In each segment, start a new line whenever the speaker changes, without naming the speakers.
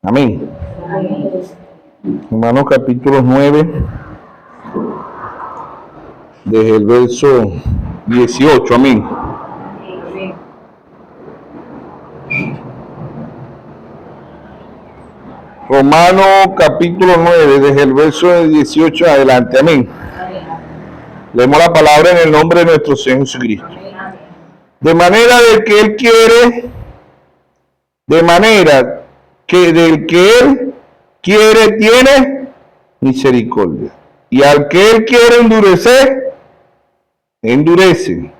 Amén. Romanos capítulo 9, desde el verso 18, amén. Romanos capítulo 9, desde el verso 18 adelante, amén. Leemos la palabra en el nombre de nuestro Señor Jesucristo. De manera de que Él quiere, de manera que del que Él quiere tiene misericordia. Y al que Él quiere endurecer, endurece.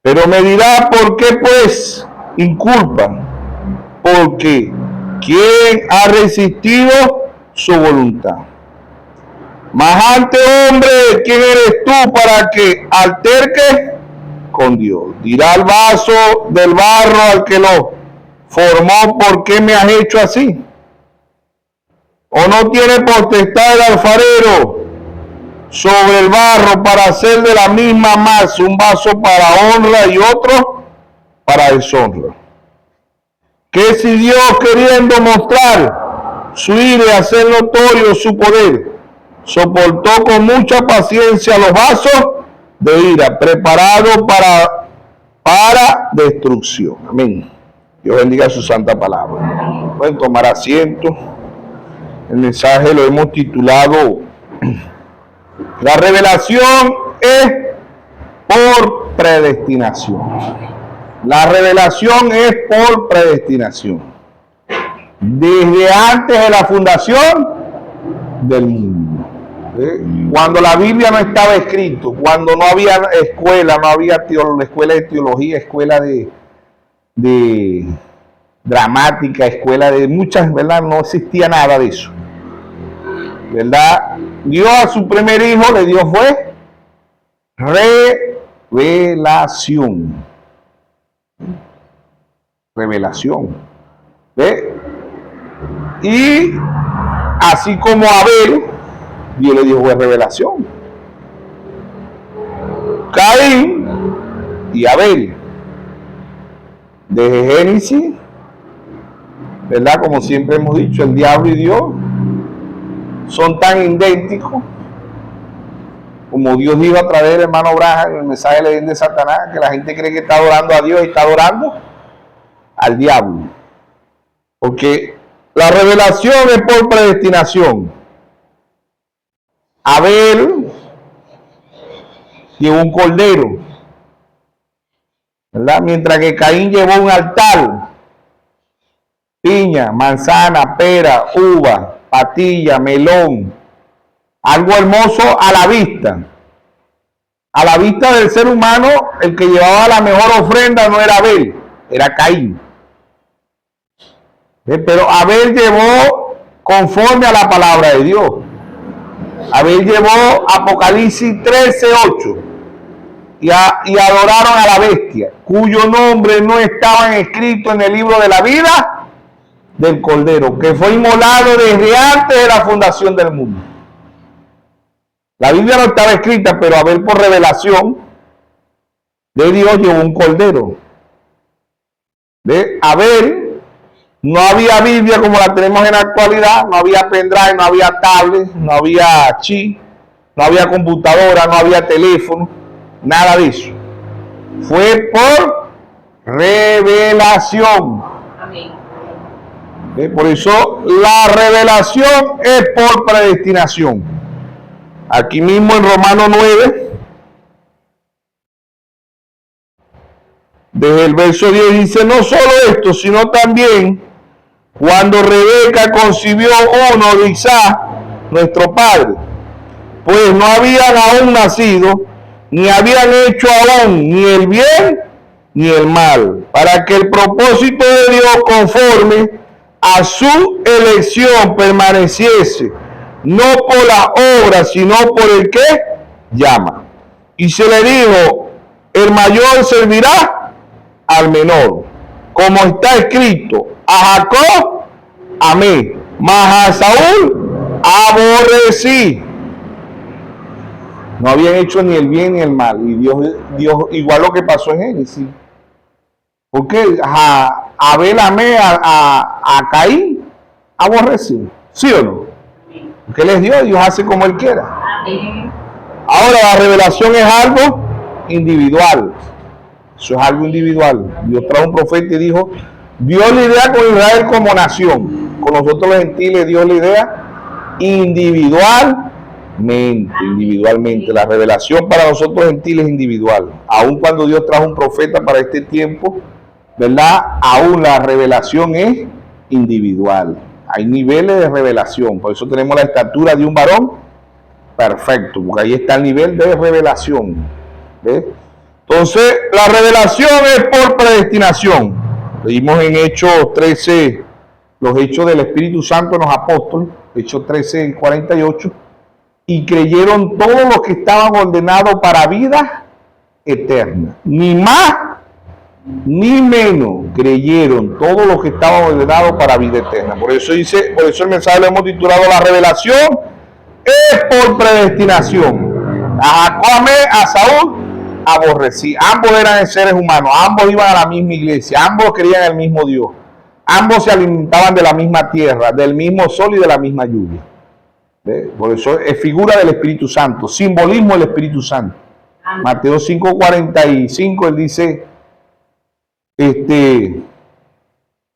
Pero me dirá, ¿por qué pues inculpan? Porque ¿quién ha resistido su voluntad? Mas ante hombre, ¿quién eres tú para que alterques con Dios? Dirá el vaso del barro al que lo formó, ¿por qué me has hecho así? ¿O no tiene potestad el alfarero sobre el barro para hacer de la misma masa un vaso para honra y otro para deshonra? Que si Dios, queriendo mostrar su ira y hacer notorio su poder, soportó con mucha paciencia los vasos de ira preparados para destrucción. Amén. Dios bendiga su santa palabra. Pueden tomar asiento. El mensaje lo hemos titulado La revelación es por predestinación. La revelación es por predestinación. Desde antes de la fundación del mundo. Cuando la Biblia no estaba escrito, cuando no había escuela, no había escuela de teología, escuela de dramática, escuela de muchas, ¿verdad? No existía nada de eso, ¿verdad? Dios a su primer hijo le dio fue revelación. Revelación. ¿Ve? Y así como Abel, Dios le dio fue revelación. Caín y Abel. Desde Génesis, ¿verdad? Como siempre hemos dicho, el diablo y Dios son tan idénticos como Dios dijo a través del hermano Branham en el mensaje de Satanás, que la gente cree que está adorando a Dios y está adorando al diablo. Porque la revelación es por predestinación. Abel llevó un cordero, ¿verdad? Mientras que Caín llevó un altar, piña, manzana, pera, uva, patilla, melón, algo hermoso a la vista. A la vista del ser humano, el que llevaba la mejor ofrenda no era Abel, era Caín. Pero Abel llevó conforme a la palabra de Dios. Abel llevó Apocalipsis 13:8 y adoraron a la bestia, cuyo nombre no estaba escrito en el libro de la vida del Cordero, que fue inmolado desde antes de la fundación del mundo. La Biblia no estaba escrita, pero Abel, por revelación de Dios, llevó un cordero. ¿Ve? Abel, no había Biblia como la tenemos en la actualidad, no había pendrive, no había tablet, no había chip, no había computadora, no había teléfono, nada de eso. Fue por revelación. Amén. Por eso la revelación es por predestinación. Aquí mismo en Romanos 9, desde el verso 10 dice, no solo esto, sino también cuando Rebeca concibió uno de Isaac, nuestro padre, pues no habían aún nacido, ni habían hecho aún ni el bien ni el mal, para que el propósito de Dios conforme a su elección permaneciese, no por la obra, sino por el que llama. Y se le dijo, el mayor servirá al menor, como está escrito, a Jacob amé, mas a Saúl aborrecí. No habían hecho ni el bien ni el mal. Y Dios igual lo que pasó en Génesis. Porque Abel amé a Caín aborrecen. ¿Sí o no? Porque Él es Dios, Dios hace como Él quiera. Ahora, la revelación es algo individual. Eso es algo individual. Dios trajo un profeta y dijo, Dios lidia con Israel como nación. Con nosotros los gentiles, Dios lidia individualmente. La revelación para nosotros los gentiles es individual. Aun cuando Dios trajo un profeta para este tiempo, ¿verdad? Aún la revelación es individual. Hay niveles de revelación. Por eso tenemos la estatura de un varón perfecto, porque ahí está el nivel de revelación. ¿Ves? Entonces, la revelación es por predestinación. Leímos en Hechos 13, los hechos del Espíritu Santo en los apóstoles, Hechos 13, 48, y creyeron todos los que estaban ordenados para vida eterna. Ni más ni menos creyeron todos los que estaban ordenados para vida eterna. Por eso el mensaje lo hemos titulado La revelación es por predestinación. A Jacob, a Saúl aborrecí. Ambos eran seres humanos, ambos iban a la misma iglesia, ambos creían en el mismo Dios, ambos se alimentaban de la misma tierra, del mismo sol y de la misma lluvia. ¿Ve? Por eso es figura del Espíritu Santo, simbolismo del Espíritu Santo. Mateo 5:45, él dice,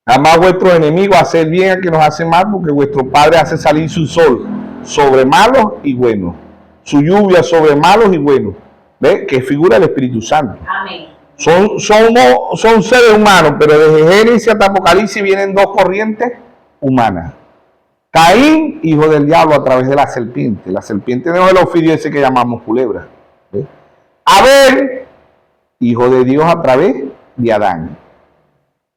amad a vuestros enemigos, haced bien a que nos hace mal, porque vuestro Padre hace salir su sol sobre malos y buenos, su lluvia sobre malos y buenos. ¿Ve? Que figura del Espíritu Santo. Amén. Son seres humanos, pero desde Génesis hasta Apocalipsis vienen dos corrientes humanas. Caín, hijo del diablo a través de la serpiente. La serpiente no es el ofidio ese que llamamos culebra. ¿Ve? Abel, hijo de Dios a través de Adán.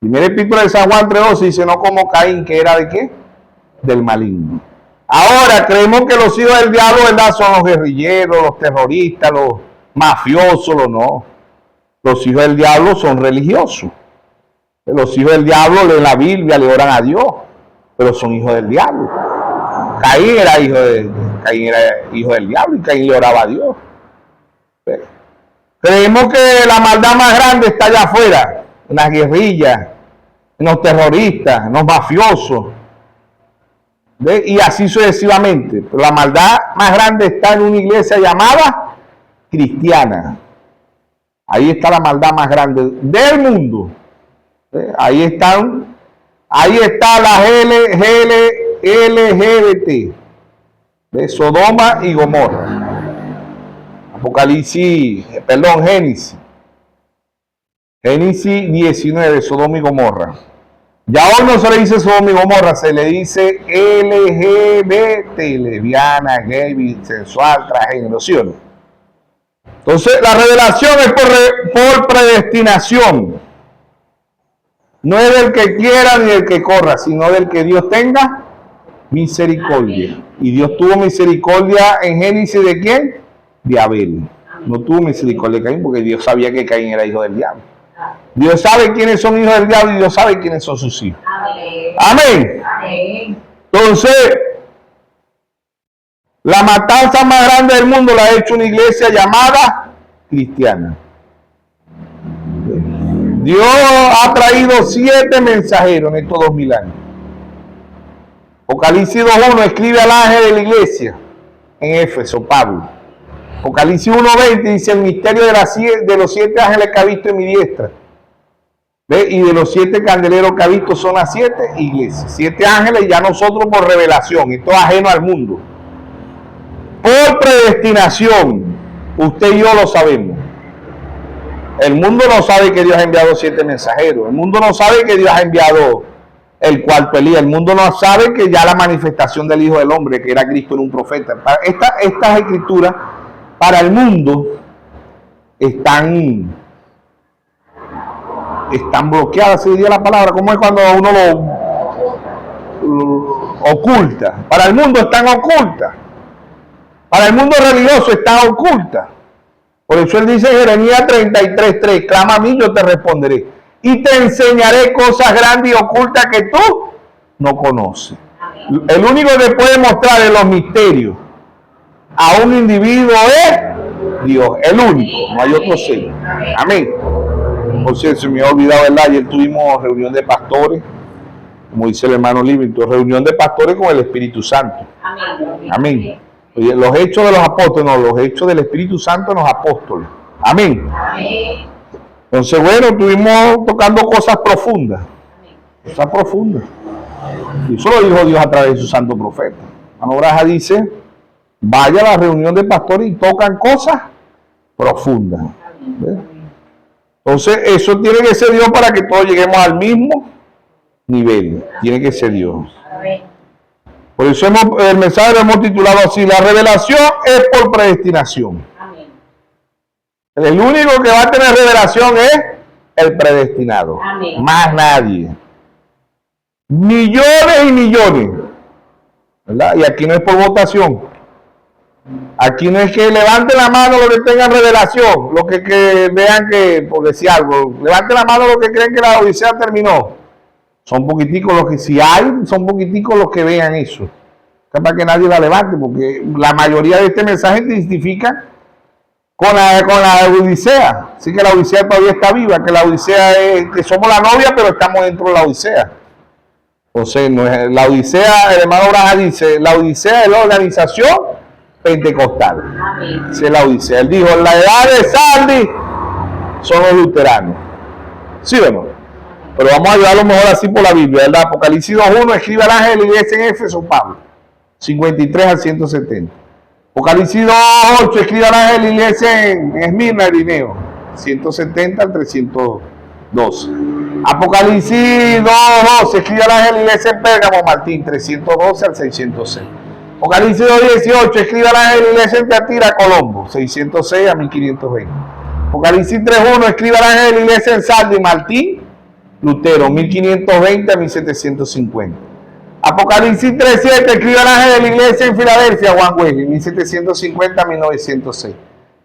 Primera epístola de San Juan 3:12 dice, no como Caín, que era de qué? Del maligno. Ahora creemos que los hijos del diablo, ¿verdad? Son los guerrilleros, los terroristas, los mafiosos, no. Los hijos del diablo son religiosos. Los hijos del diablo leen la Biblia, le oran a Dios, pero son hijos del diablo. Caín era hijo del diablo y Caín le oraba a Dios. Creemos que la maldad más grande está allá afuera, en las guerrillas, en los terroristas, en los mafiosos. ¿Ve? Y así sucesivamente. Pero la maldad más grande está en una iglesia llamada cristiana. Ahí está la maldad más grande del mundo. Ahí está la LGBT, de Sodoma y Gomorra. Génesis 19, Sodoma y Gomorra. Ya hoy no se le dice Sodoma y Gomorra, se le dice LGBT, lesbiana, gay, bisexual, transgénero, ¿sí o no? Entonces, la revelación es por predestinación. No es del que quiera ni del que corra, sino del que Dios tenga misericordia. Y Dios tuvo misericordia en Génesis ¿de quién? De Abel. No tuvo misericordia de Caín porque Dios sabía que Caín era hijo del diablo. Dios sabe quiénes son hijos del diablo y Dios sabe quiénes son sus hijos. Amén. Amén. Entonces, la matanza más grande del mundo la ha hecho una iglesia llamada cristiana. Dios ha traído 7 mensajeros en estos 2000 años. Apocalipsis 2:1 escribe al ángel de la iglesia en Éfeso, Pablo. Apocalipsis 1:20 dice el misterio de los 7 ángeles que ha visto en mi diestra. ¿Ve? Y de los 7 candeleros que ha visto son las 7 iglesias. 7 ángeles, ya nosotros por revelación. Esto es ajeno al mundo. Por predestinación, usted y yo lo sabemos. El mundo no sabe que Dios ha enviado 7 mensajeros. El mundo no sabe que Dios ha enviado el cuarto Elías. El mundo no sabe que ya la manifestación del Hijo del Hombre, que era Cristo, era un profeta. Estas escrituras para el mundo están bloqueadas, se diría la palabra. ¿Cómo es cuando uno lo oculta? Para el mundo están ocultas. Para el mundo religioso está oculta. Por eso él dice en Jeremías 33:3, clama a mí, yo te responderé. Y te enseñaré cosas grandes y ocultas que tú no conoces. El único que puede mostrar en los misterios a un individuo es Dios. El único, no hay otro ser. Amén. Por cierto, se me ha olvidado, ¿verdad? Ayer tuvimos reunión de pastores como dice el hermano Livington, reunión de pastores con el Espíritu Santo.
Amén.
Amén. Oye, los hechos de los apóstoles, no, los hechos del Espíritu Santo en los apóstoles. Amén.
Amén.
Entonces, bueno, estuvimos tocando cosas profundas. Cosas profundas. Y eso lo dijo Dios a través de su santo profeta. Hermano Braja dice, vaya a la reunión de pastores y tocan cosas profundas. ¿Ves? Entonces, eso tiene que ser Dios para que todos lleguemos al mismo nivel. Tiene que ser Dios. Por eso el mensaje lo hemos titulado así: la revelación es por predestinación.
Amén.
El único que va a tener revelación es el predestinado.
Amén.
Más nadie. Millones y millones. ¿Verdad? Y aquí no es por votación. Aquí no es que levanten la mano los que tengan revelación, los que vean que, por decir algo, levanten la mano los que creen que la Odisea terminó. Son poquiticos los que, si hay, son poquiticos los que vean eso. Capaz que nadie la levante, porque la mayoría de este mensaje te identifica con la Odisea. Así que la Odisea todavía está viva, que la Odisea es, que somos la novia, pero estamos dentro de la Odisea. Entonces, no es, la Odisea, el hermano Braja dice, la Odisea es la organización pentecostal.
Amén.
Esa es la Odisea. Él dijo, la edad de Sardi son los luteranos. ¿Sí o no? Pero vamos a ayudarlo mejor así por la Biblia, ¿verdad? Apocalipsis 2.1, escribe al ángel de la iglesia en Éfeso, Pablo, 53 al 170. Apocalipsis 2.8, escribe al ángel de la iglesia en Esmirna, Irineo, 170 al 312. Apocalipsis 2.12, escribe al ángel de la iglesia en Pérgamo, Martín, 312 al 606. Apocalipsis 2.18, escribe al ángel de la iglesia en Teatira, Colombo, 606 a 1520. Apocalipsis 3.1, escribe al ángel de la iglesia en Sardi, Martín Lutero, 1520 a 1750. Apocalipsis 3.7, escribe al ángel de la iglesia en Filadelfia, Juan Wesley, 1750 a 1906.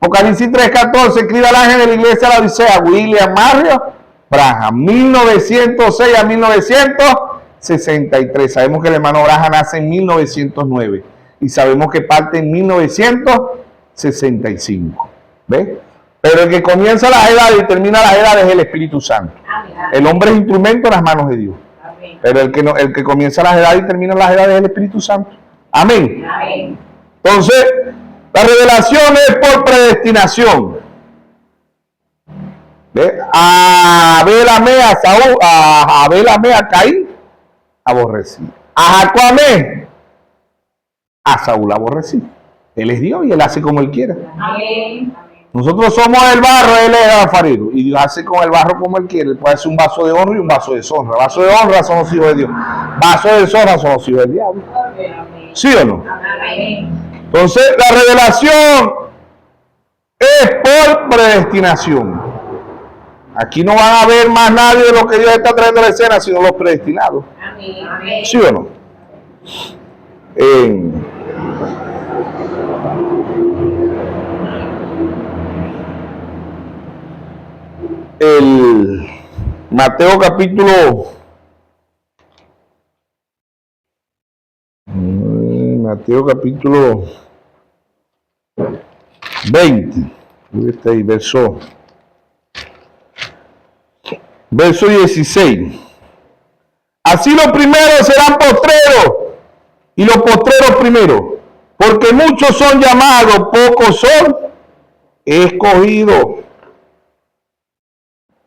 Apocalipsis 3.14, escribe al ángel de la iglesia de la Odisea, William Mario Branham, 1906 a 1963. Sabemos que el hermano Branham nace en 1909 y sabemos que parte en 1965. ¿Ves? Pero el que comienza las edades y termina las edades es el Espíritu Santo. El hombre es instrumento en las manos de Dios. Pero el que comienza las edades y termina las edades es el Espíritu Santo. Amén. Entonces, la revelación es por predestinación. ¿Ve? A Abel amé a Saúl, a Abel amé a Caín, aborrecí. A Jacob amé, a Saúl aborrecí. Él es Dios y él hace como él quiera.
Amén.
Nosotros somos el barro, él es el alfarero. Y Dios hace con el barro como él quiere. Él puede hacer un vaso de honra y un vaso de deshonra. Vaso de honra son los hijos de Dios. Vaso de deshonra son los hijos del diablo. ¿Sí o no? Entonces, la revelación es por predestinación. Aquí no van a ver más nadie de lo que Dios está trayendo a la escena, sino los predestinados. ¿Sí o no? El Mateo capítulo 20, está ahí, verso 16. Así los primeros serán postreros y los postreros primeros, porque muchos son llamados, pocos son escogidos.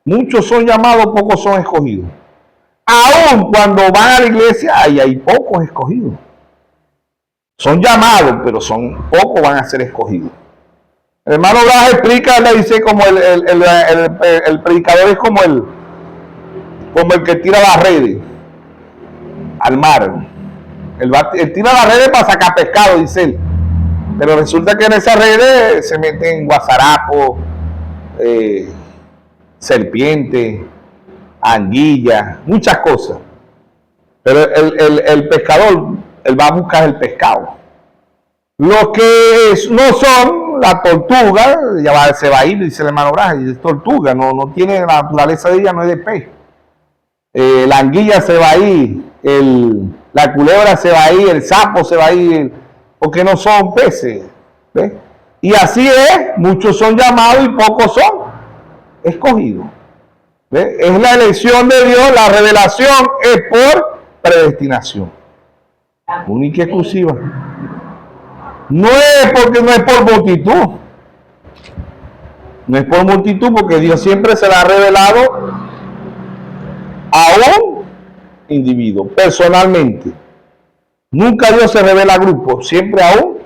Muchos son llamados, pocos son escogidos. Aún cuando van a la iglesia, hay pocos escogidos. Son llamados, pero pocos van a ser escogidos. El hermano Braja explica, le dice como el predicador es como el que tira las redes al mar. Él tira las redes para sacar pescado, dice él. Pero resulta que en esas redes se meten guasarapos, serpiente, anguilla, muchas cosas. Pero el pescador, él va a buscar el pescado. Los que no son, la tortuga, se va a ir, dice el hermano Braja, y es tortuga, no tiene la naturaleza de ella, no es de pez. La anguilla se va a ir, la culebra se va a ir, el sapo se va a ir, porque no son peces. ¿Ves? Y así es, muchos son llamados y pocos son escogidos. ¿Ves? Es la elección de Dios, la revelación es por predestinación. Única y exclusiva. No es porque no es por multitud. No es por multitud, porque Dios siempre se la ha revelado a un individuo, personalmente. Nunca Dios se revela a grupos, siempre a un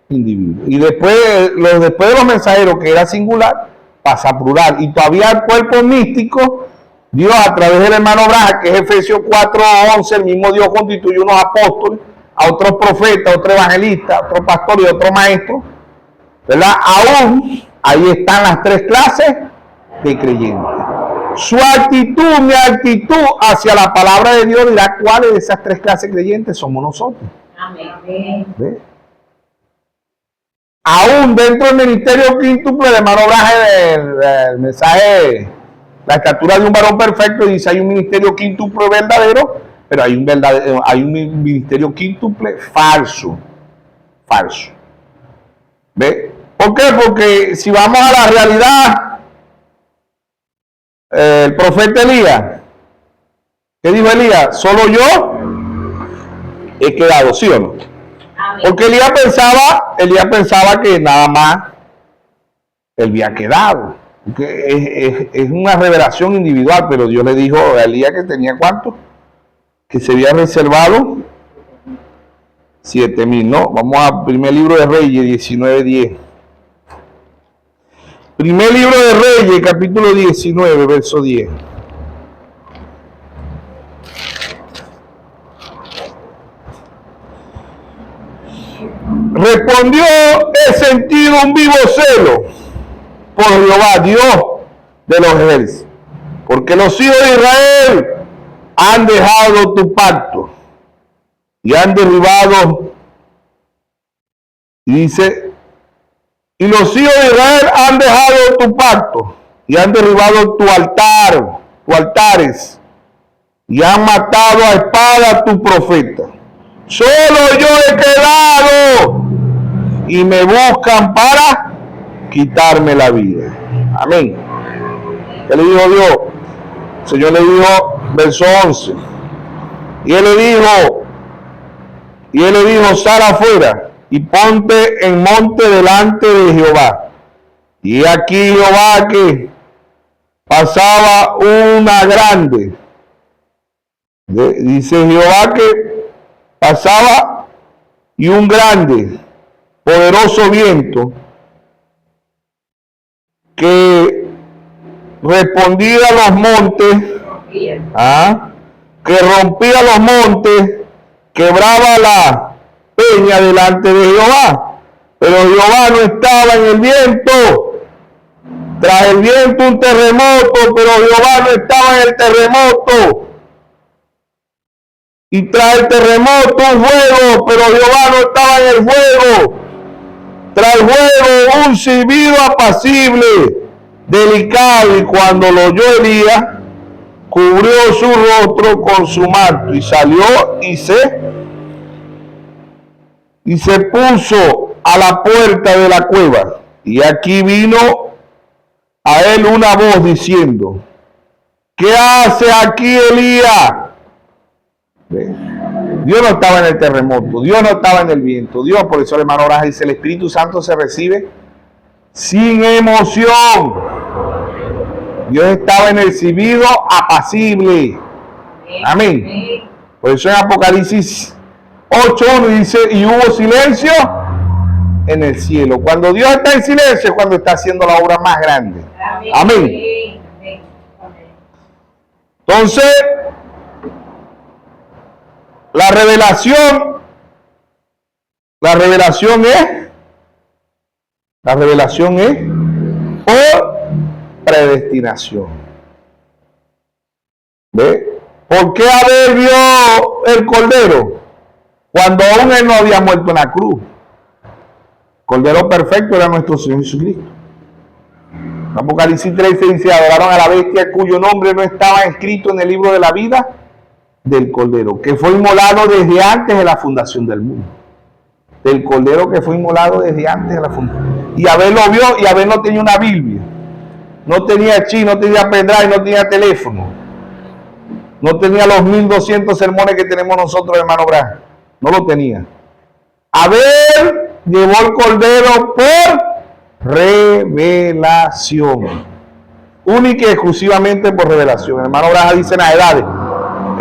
individuo. Y después de los mensajeros, que era singular, pasa a plural. Y todavía el cuerpo místico, Dios a través del hermano Braja, que es Efesios 4:11, el mismo Dios constituye unos apóstoles, a otros profetas, a otro evangelista, a otro pastor y a otro maestro, ¿verdad? Aún ahí están las tres clases de creyentes. Su actitud, mi actitud hacia la palabra de Dios dirá cuáles de esas tres clases creyentes somos nosotros.
Amén.
¿Ve? Aún dentro del ministerio quíntuple, el hermano Braje, el mensaje, la estatura de un varón perfecto, dice: hay un ministerio quíntuple verdadero, pero hay un ministerio quíntuple falso. Falso. ¿Ve? ¿Por qué? Porque si vamos a la realidad, el profeta Elías, ¿qué dijo Elías? Solo yo he quedado, ¿sí o no?
Amén.
Porque Elías pensaba que nada más él había quedado. Porque es una revelación individual, pero Dios le dijo a Elías que tenía ¿cuánto? Que se había reservado 7,000, ¿no? Vamos al primer libro de Reyes, 19:10. Primer libro de Reyes, capítulo 19, verso 10. Respondió: he sentido un vivo celo por Jehová, Dios de los ejércitos, porque los hijos de Israel han dejado tu pacto y han derribado, y dice, y los hijos de Israel han dejado tu pacto y han derribado tu altares, y han matado a espada a tu profeta. Solo yo he quedado y me buscan para quitarme la vida. Amén. ¿Qué le dijo Dios? El Señor le dijo, verso 11, y él le dijo, sal afuera y ponte en monte delante de Jehová. Y aquí Jehová que pasaba una grande. Dice Jehová que pasaba y un grande, poderoso viento que respondía a los montes, que rompía los montes, quebraba la peña delante de Jehová, pero Jehová no estaba en el viento. Tras el viento un terremoto, pero Jehová no estaba en el terremoto. Y tras el terremoto un fuego, pero Jehová no estaba en el fuego. Tras el fuego un silbido apacible, delicado, y cuando lo oyó Elías, cubrió su rostro con su manto y salió y se puso a la puerta de la cueva. Y aquí vino a él una voz diciendo: ¿qué hace aquí Elías? Dios no estaba en el terremoto, Dios no estaba en el viento. Dios, por eso el hermano Braja dice, el Espíritu Santo se recibe sin emoción. Dios estaba en el silbido apacible. Amén. Por eso en Apocalipsis 8:1 dice, y hubo silencio en el cielo. Cuando Dios está en silencio es cuando está haciendo la obra más grande. Amén. Entonces, la revelación es por predestinación. ¿Ve? ¿Por qué Abel vio el cordero cuando aún él no había muerto en la cruz? Cordero perfecto era nuestro Señor Jesucristo. Apocalipsis 13 dice, adoraron a la bestia cuyo nombre no estaba escrito en el libro de la vida del Cordero, que fue inmolado desde antes de la fundación del mundo. Del Cordero que fue inmolado desde antes de la fundación. Y Abel lo vio, y Abel no tenía una Biblia, no tenía chip, no tenía pendrive, no tenía teléfono. No tenía los 1200 sermones que tenemos nosotros, hermano Branham. No lo tenía. Abel llevó el cordero por revelación. Única y exclusivamente por revelación. El hermano Branham dice en las edades.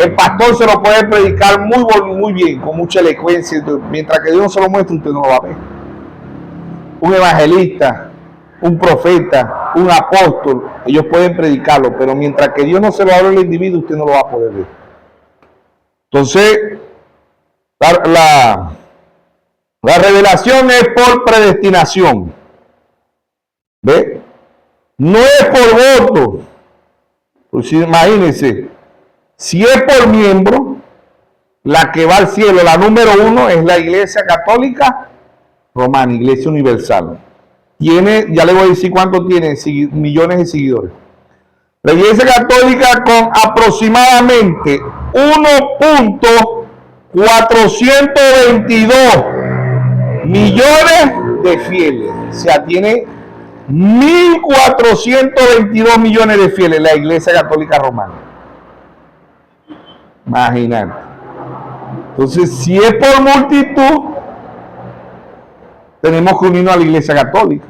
El pastor se lo puede predicar muy bien, con mucha elocuencia. Mientras que Dios no se lo muestre, usted no lo va a ver. Un evangelista, un profeta, un apóstol, ellos pueden predicarlo, pero mientras que Dios no se lo hable al individuo, usted no lo va a poder ver. Entonces, la revelación es por predestinación. ¿Ve? No es por voto. Pues imagínense, si es por miembro, la que va al cielo, la número 1 es la Iglesia Católica Romana, Iglesia Universal. Tiene, ya le voy a decir cuánto tiene, millones de seguidores. La Iglesia Católica con aproximadamente 1.422 millones de fieles. O sea, tiene 1.422 millones de fieles la Iglesia Católica Romana. Imagínate. Entonces, si es por multitud, tenemos que unirnos a la Iglesia Católica.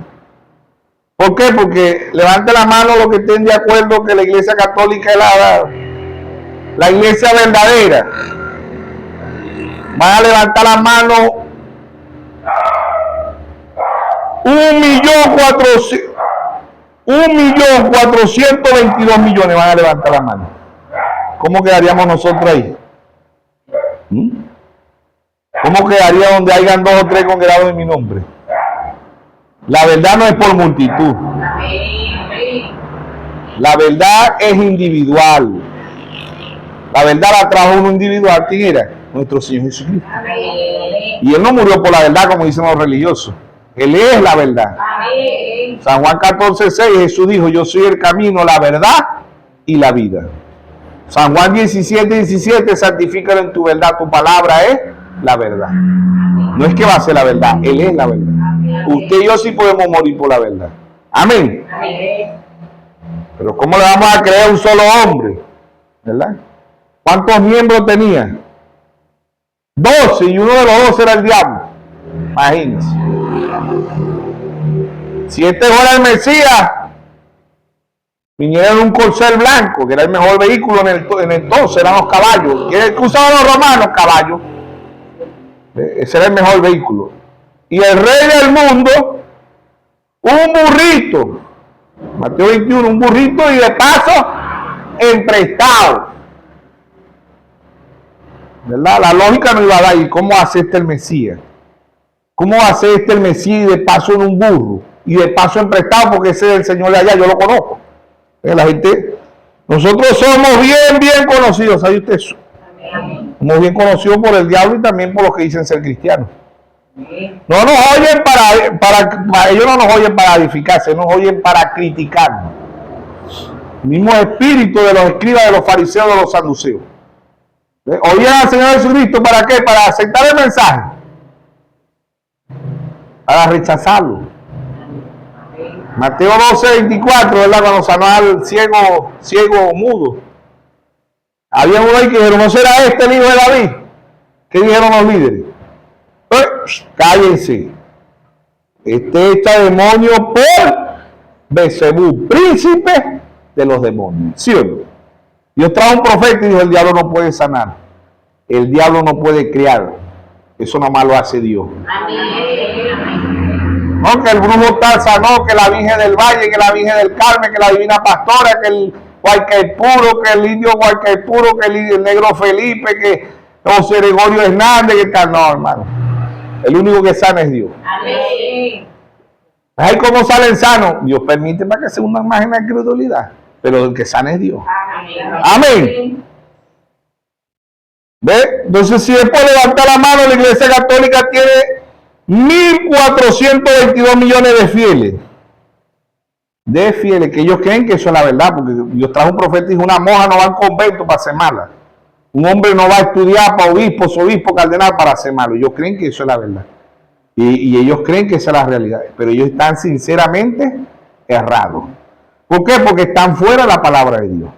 ¿Por qué? Porque levante la mano los que estén de acuerdo que la Iglesia Católica es la iglesia verdadera. Van a levantar la mano 1.422 millones van a levantar la mano. ¿Cómo quedaríamos nosotros ahí? ¿Cómo quedaría donde hayan 2 o 3 congregados en mi nombre? La verdad no es por multitud. La verdad es individual. La verdad la trajo uno individual. ¿Quién era? Nuestro Señor Jesucristo. Y Él no murió por la verdad como dicen los religiosos. Él es la verdad. San Juan 14:6, Jesús dijo, yo soy el camino, la verdad y la vida. San Juan 17:17, santifícalo en tu verdad, tu palabra es la verdad. No es que va a ser la verdad, Él es la verdad. Usted y yo sí podemos morir por la verdad. Amén. Pero ¿cómo le vamos a creer a un solo hombre? ¿Verdad? ¿Cuántos miembros tenía? 12, y uno de los 12 era el diablo. Imagínense. Si este fuera el Mesías, viniera en un corcel blanco, que era el mejor vehículo en entonces, eran los caballos. ¿Qué usaban los romanos? Caballos. Ese era el mejor vehículo. Y el rey del mundo, un burrito. Mateo 21, un burrito y de paso, emprestado. ¿Verdad? La lógica no iba a dar. ¿Y cómo hace el Mesías? ¿Cómo hace el Mesías y de paso en un burro? Y de paso emprestado, porque ese es el señor de allá, yo lo conozco. La gente, nosotros somos bien conocidos, ¿sabe usted eso? Somos bien conocidos por el diablo y también por los que dicen ser cristianos. No nos oyen ellos no nos oyen para edificarse, nos oyen para criticarnos. El mismo espíritu de los escribas, de los fariseos, de los saduceos. Oían al Señor Jesucristo, ¿para qué? Para aceptar el mensaje. Para rechazarlo. Mateo 12:24, ¿verdad? Cuando sanó al ciego mudo. Había uno ahí que dijeron, ¿no será este el hijo de David? ¿Qué dijeron los líderes? Cállense. Este está demonio por Beelzebú, príncipe de los demonios. ¿Sí o no? Dios trajo un profeta y dijo, el diablo no puede sanar. El diablo no puede criar. Eso nomás lo hace Dios. No, que el brujo tal sanó, que la Virgen del Valle, que la Virgen del Carmen, que la Divina Pastora, que el Guaycay Puro, que el indio Guaycay Puro, que el negro Felipe, que José Gregorio Hernández, que tal. No, hermano. El único que sana es Dios. Amén. Ay, ¿cómo salen sanos? Dios permite para que se hundan más en la incredulidad. Pero el que sana es Dios. Amén. ¿Ve? Entonces, si después levanta la mano, la Iglesia Católica tiene 1.422 millones de fieles. De fieles, que ellos creen que eso es la verdad, porque Dios trajo un profeta y dijo, una monja no va al convento para hacer mala. Un hombre no va a estudiar para obispo, cardenal para hacer malo. Ellos creen que eso es la verdad. Y ellos creen que esa es la realidad. Pero ellos están sinceramente errados. ¿Por qué? Porque están fuera de la palabra de Dios.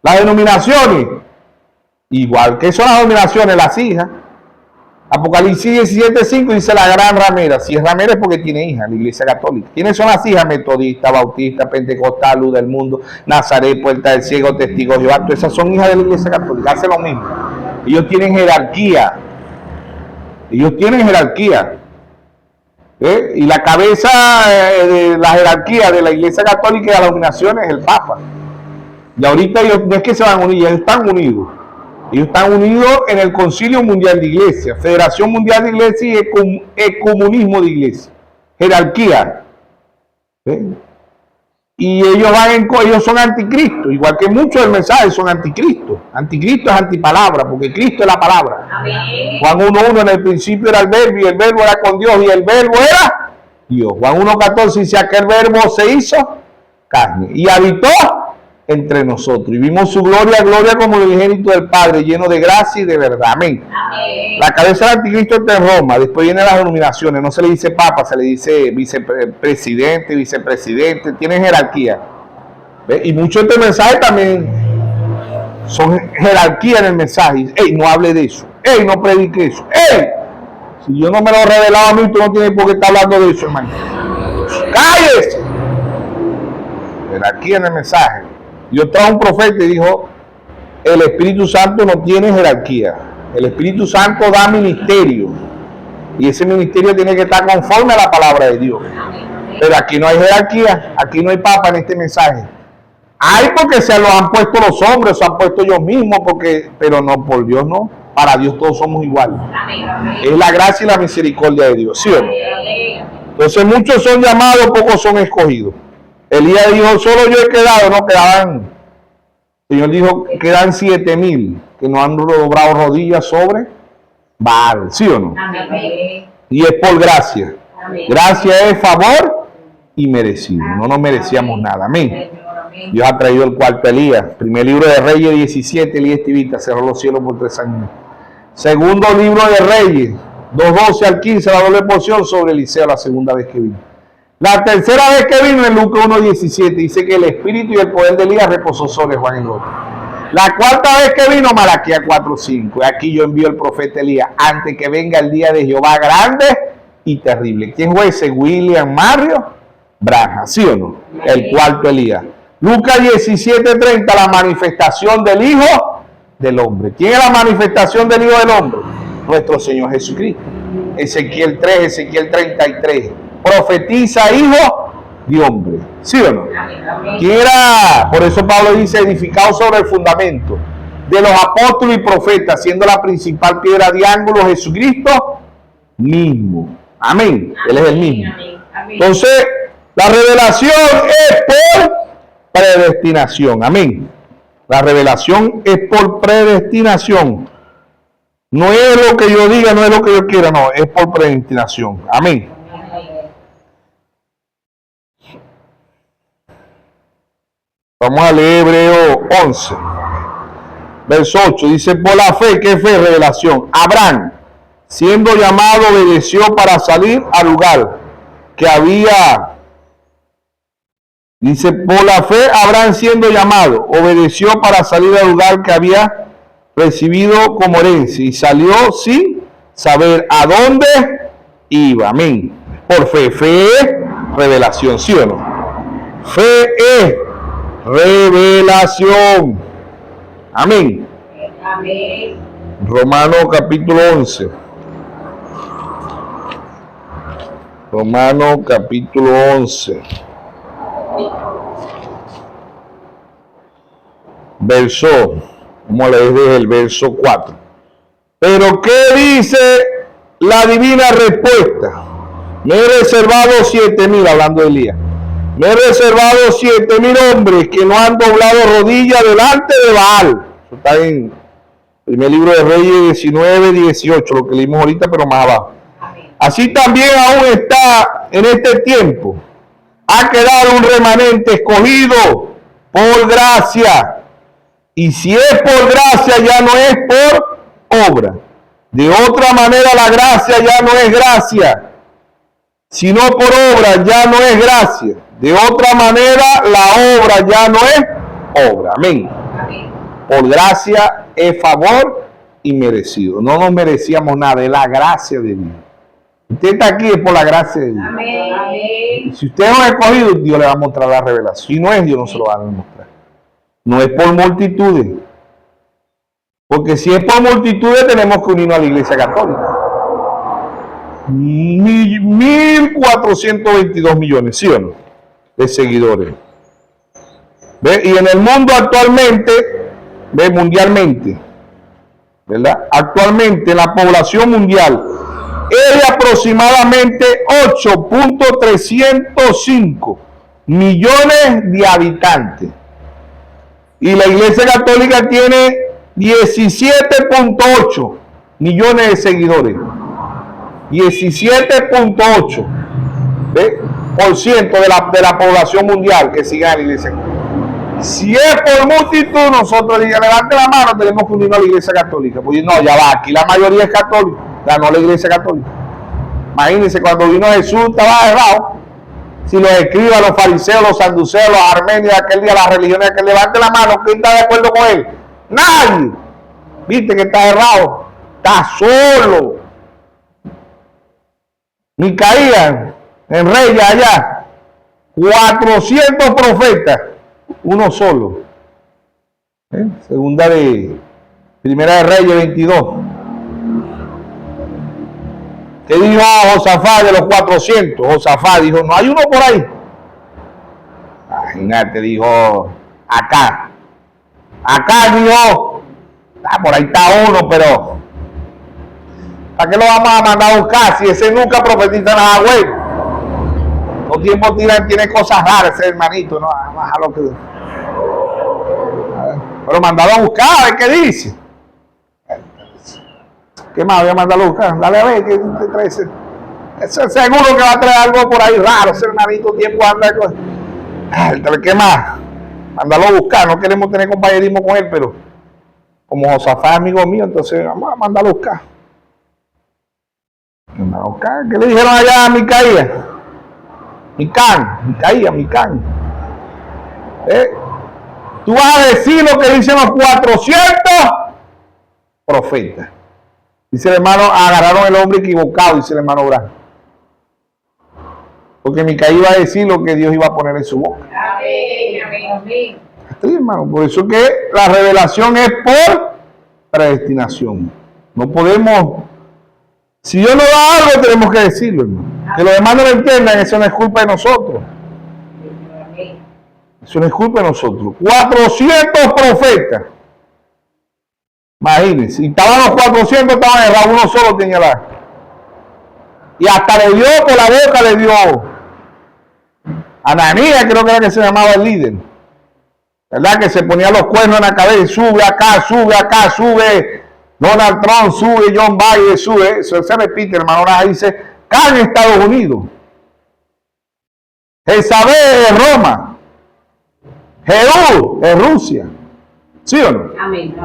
Las denominaciones Igual que son las denominaciones, las hijas. Apocalipsis 17:5 dice la gran ramera. Si es ramera es porque tiene hijas, la Iglesia Católica. ¿Quiénes son las hijas? Metodista, bautista, pentecostal, luz del mundo, Nazaret, puerta del ciego, testigo de Jehová. Todas esas son hijas de la Iglesia Católica. Hacen lo mismo. Ellos tienen jerarquía. Ellos tienen jerarquía. Y la cabeza de la jerarquía de la Iglesia Católica y de las denominaciones es el Papa. Y ahorita ellos no es que se van a unir, ellos están unidos. Ellos están unidos en el Concilio Mundial de Iglesia, Federación Mundial de Iglesia y Ecumenismo de Iglesia. Jerarquía. Y ellos son anticristo, igual que muchos del mensaje son anticristo. Anticristo es antipalabra, porque Cristo es la palabra.
Amén.
Juan 1:1, en el principio era el verbo, y el verbo era con Dios, y el verbo era Dios. Juan 1:14 dice, aquel verbo se hizo carne, y habitó entre nosotros, y vimos su gloria, gloria como el unigénito del Padre, lleno de gracia y de verdad. Amén.
Amén.
La cabeza del anticristo está en Roma, después vienen las denominaciones, no se le dice papa, se le dice vicepresidente, vicepresidente, tienen jerarquía. ¿Ve? Y muchos de estos mensajes también son jerarquía en el mensaje. ¡Ey, no hable de eso! ¡Ey, no predique eso! ¡Ey! Si yo no me lo he revelado a mí, tú no tienes por qué estar hablando de eso, hermano. ¡Cállese! Jerarquía en el mensaje. Yo trajo un profeta y dijo, el Espíritu Santo no tiene jerarquía. El Espíritu Santo da ministerio. Y ese ministerio tiene que estar conforme a la palabra de Dios. Pero aquí no hay jerarquía, aquí no hay papa en este mensaje. Hay porque se lo han puesto los hombres, se han puesto ellos mismos, pero no, por Dios no. Para Dios todos somos iguales. Es la gracia y la misericordia de Dios, ¿sí o no? Entonces muchos son llamados, pocos son escogidos. Elías dijo, solo yo he quedado, no quedaban. El Señor dijo, quedan 7,000 que no han doblado rodillas sobre Baal, ¿sí o no?
Amén.
Y es por gracia.
Amén.
Gracia es favor y merecido. No nos merecíamos nada. Amén. Dios ha traído el cuarto Elías. Primer libro de Reyes 17, Elías Tibita cerró los cielos por 3 años. Segundo libro de Reyes, 2:12 al 15, la doble porción sobre Eliseo, la segunda vez que vino. La tercera vez que vino en Lucas 1:17 dice que el espíritu y el poder de Elías reposó sobre Juan el otro. La cuarta vez que vino, Malaquías 4:5. Aquí yo envío el profeta Elías antes que venga el día de Jehová grande y terrible. ¿Quién fue ese? William Mario Branham, ¿sí o no? El cuarto Elías. Lucas 17:30, la manifestación del Hijo del Hombre. ¿Quién es la manifestación del Hijo del Hombre? Nuestro Señor Jesucristo. Ezequiel 3, Ezequiel 33. Profetiza hijo de hombre, ¿sí o no? ¿Quién era? Por eso Pablo dice, edificado sobre el fundamento de los apóstoles y profetas, siendo la principal piedra de ángulo Jesucristo mismo. Amén. Él es el mismo. Entonces, la revelación es por predestinación. Amén. La revelación es por predestinación. No es lo que yo diga, no es lo que yo quiera, no, es por predestinación. Amén. Vamos a leer Hebreo 11, verso 8. Dice, por la fe, ¿qué fe? Revelación. Abraham, siendo llamado, obedeció para salir al lugar que había. Dice, por la fe, Abraham siendo llamado, obedeció para salir al lugar que había recibido como herencia y salió sin saber a dónde iba. Amén. Por fe. Fe es revelación, ¿sí o no? Fe es revelación. Amén.
Amén.
Romanos capítulo 11. Romanos capítulo 11. Vamos a leer desde el verso 4. Pero ¿qué dice la divina respuesta? Me he reservado 7,000, hablando de Elías. Me he reservado 7,000 hombres que no han doblado rodillas delante de Baal. Eso está en el primer libro de Reyes 19:18, lo que leímos ahorita, pero más abajo. Así también aún está en este tiempo. Ha quedado un remanente escogido por gracia. Y si es por gracia, ya no es por obra. De otra manera, la gracia ya no es gracia, sino por obra ya no es gracia. De otra manera, la obra ya no es obra. Amén. Por gracia es favor inmerecido. No nos merecíamos nada, es la gracia de Dios. Usted está aquí es por la gracia de Dios.
Amén.
Si usted no es escogido, Dios le va a mostrar la revelación. Si no es, Dios no se lo va a demostrar. No es por multitudes. Porque si es por multitudes, tenemos que unirnos a la Iglesia Católica. 1.422 millones, ¿sí o no? De seguidores. ¿Ve? Y en el mundo actualmente, ¿ve? Mundialmente, ¿verdad? Actualmente la población mundial es de aproximadamente 8.305 millones de habitantes. Y la Iglesia Católica tiene 17.8 millones de seguidores. 17.8 por ciento de la población mundial que sigue a la Iglesia. Si es por multitud, nosotros levante la mano, tenemos que unirnos a la Iglesia Católica. Pues no, ya va, aquí la mayoría es católica, ganó la Iglesia Católica. Imagínense, cuando vino Jesús estaba errado. Si los escribas, los fariseos, los saduceos, los armenios de aquel día, las religiones, que levante la mano, ¿quién está de acuerdo con él? Nadie. Viste que está errado, está solo. Micaías, en Reyes allá, 400 profetas, uno solo. Primera de Reyes 22. ¿Qué dijo Josafat de los 400? Josafat dijo, no hay uno por ahí. Imagínate, dijo, acá dijo, por ahí está uno, pero ¿para qué lo vamos a mandar a buscar si ese nunca profetiza nada bueno? Los tiempos tiene cosas raras ese hermanito, ¿no? Bájalo que... Pero mandalo a buscar, a ver qué dice. ¿Qué más? Voy a mandarlo a buscar. Dale a ver qué te trae ese. Seguro que va a traer algo por ahí raro. Ese hermanito tiempo anda con... ¿Qué más? Mándalo a buscar. No queremos tener compañerismo con él, pero como Josafat es amigo mío, entonces vamos a mandarlo a buscar. ¿Qué le dijeron allá a Micaías? Micán. Tú vas a decir lo que dicen los 400 profetas. Dice el hermano, agarraron el hombre equivocado, dice el hermano Bran. Porque Micaías iba a decir lo que Dios iba a poner en su boca.
Amén.
Sí, hermano, por eso que la revelación es por predestinación. No podemos... Si Dios nos da algo, tenemos que decirlo, hermano. Que los demás no lo entiendan, eso no es culpa de nosotros. Eso no es culpa de nosotros. 400 profetas. Imagínense. Y estaban los 400, estaban errados, uno solo tenía la. Y hasta le dio por la boca, le dio. Ananías, creo que era que se llamaba el líder. ¿Verdad? Que se ponía los cuernos en la cabeza y sube acá, sube. Donald Trump sube, John Biden sube. Eso se repite, hermano. Ahora dice, Can en Estados Unidos. Jezabel en Roma. Jehú en Rusia. ¿Sí o no?
Amén.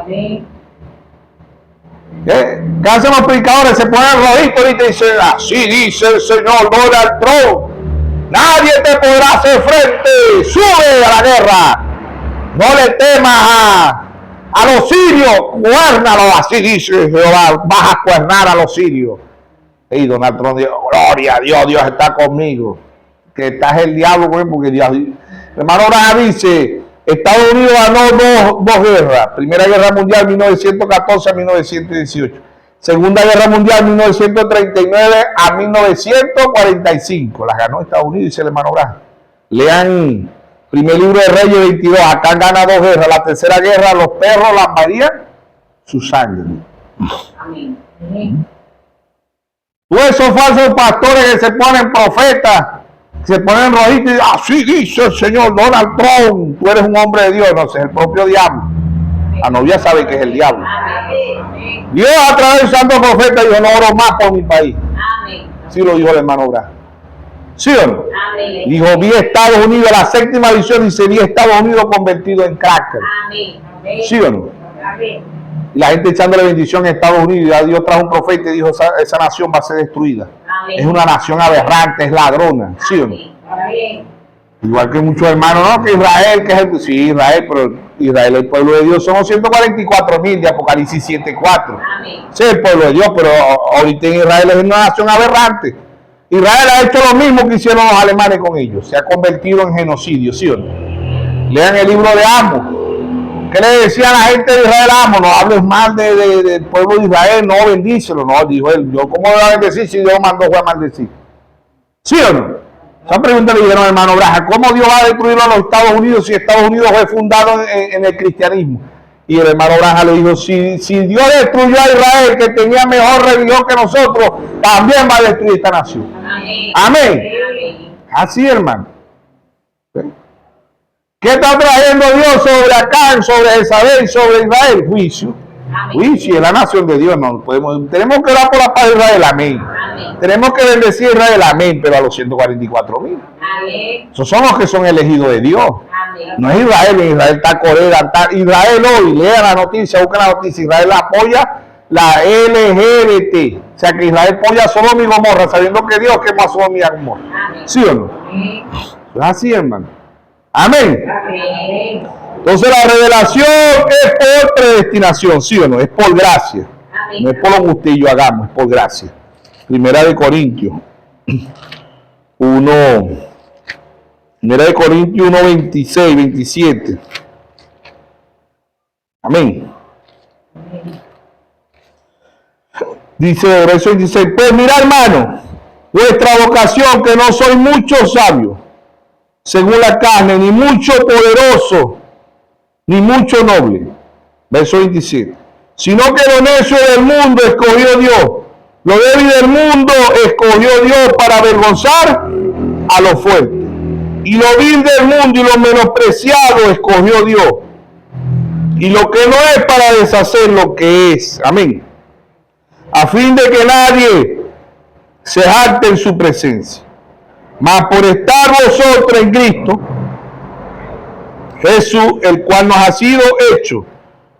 ¿Qué hacen los predicadores? Se ponen roditos y te dicen, así dice el señor Donald Trump. Nadie te podrá hacer frente. Sube a la guerra. No le temas a los sirios. Cuérnalos, así dice Jehová. Vas a cuernar a los sirios. Y Donald Trump dijo, gloria a Dios, Dios está conmigo. Que estás el diablo con él porque Dios... Hermano Braja dice, Estados Unidos ganó dos guerras. Primera Guerra Mundial 1914 a 1918. Segunda Guerra Mundial 1939 a 1945. Las ganó Estados Unidos, dice el hermano Braja. Lean Primer Libro de Reyes 22. Acá gana dos guerras. La tercera guerra, los perros las marían su sangre.
Amén.
Todos esos falsos pastores que se ponen profetas, se ponen rojitos y así dice el señor Donald Trump, tú eres un hombre de Dios, no sé, el propio diablo. La novia sabe que es el diablo. Dios a través del santo profeta dijo, no oro más por mi país. Sí lo dijo el hermano Bra. ¿Sí o no? Dijo, vi Estados Unidos, la séptima edición dice, vi Estados Unidos convertido en cracker. ¿Sí o no? Y la gente echándole bendición a Estados Unidos, ya Dios trajo un profeta y dijo, esa nación va a ser destruida. Es una nación aberrante, es ladrona. ¿Sí o no? Igual que muchos hermanos, no, que Israel, que es el... Sí, Israel, pero Israel, el pueblo de Dios, son los 144,000 de Apocalipsis 7:4.
Amén.
Sí, el pueblo de Dios, pero ahorita en Israel es una nación aberrante. Israel ha hecho lo mismo que hicieron los alemanes con ellos. Se ha convertido en genocidio, ¿sí o no? Lean el libro de Amos. ¿Qué le decía a la gente de Israel? Amos, no hables mal del pueblo de Israel, no bendícelo. No, dijo él, yo cómo voy a bendecir si Dios mandó fue a maldecir. ¿Sí o no? Esa pregunta le dijeron, hermano Braja, ¿cómo Dios va a destruir a los Estados Unidos si Estados Unidos fue fundado en el cristianismo? Y el hermano Braja le dijo, si Dios destruyó a Israel, que tenía mejor religión que nosotros, también va a destruir esta nación.
Amén.
Amén.
Amén.
Así, hermano. ¿Qué está trayendo Dios sobre Acán, sobre Jezabel, sobre Israel? Juicio.
Amén.
Juicio, es la nación de Dios. No podemos, tenemos que orar por la paz de Israel, amén.
Amén.
Tenemos que bendecir a Israel, amén, pero a los 144,000.
Amén.
Esos son los que son elegidos de Dios.
Amén.
No es Israel, en Israel está Corea, está Israel hoy, lea la noticia, busca la noticia, Israel apoya la LGBT. O sea que Israel apoya a Sodoma y Gomorra, sabiendo que Dios quemó a Sodoma y a Gomorra.
Amén.
¿Sí o no?
Amén.
Es así, hermano. Amén.
Amén.
Entonces la revelación es por predestinación, ¿sí o no? Es por gracia. No es por lo que usted y yo hagamos, es por gracia. Primera de Corintios 1, Primera de Corintios 1, 26, 27. Amén. Dice verso 26, pues mira, hermano, vuestra vocación, que no soy muchos sabios, según la carne, ni mucho poderoso, ni mucho noble. Verso 27. Sino que lo necio del mundo escogió Dios, lo débil del mundo escogió Dios para avergonzar a los fuertes. Y lo vil del mundo y lo menospreciado escogió Dios. Y lo que no es para deshacer lo que es. Amén. A fin de que nadie se jacte en su presencia. Mas por estar vosotros en Cristo Jesús, el cual nos ha sido hecho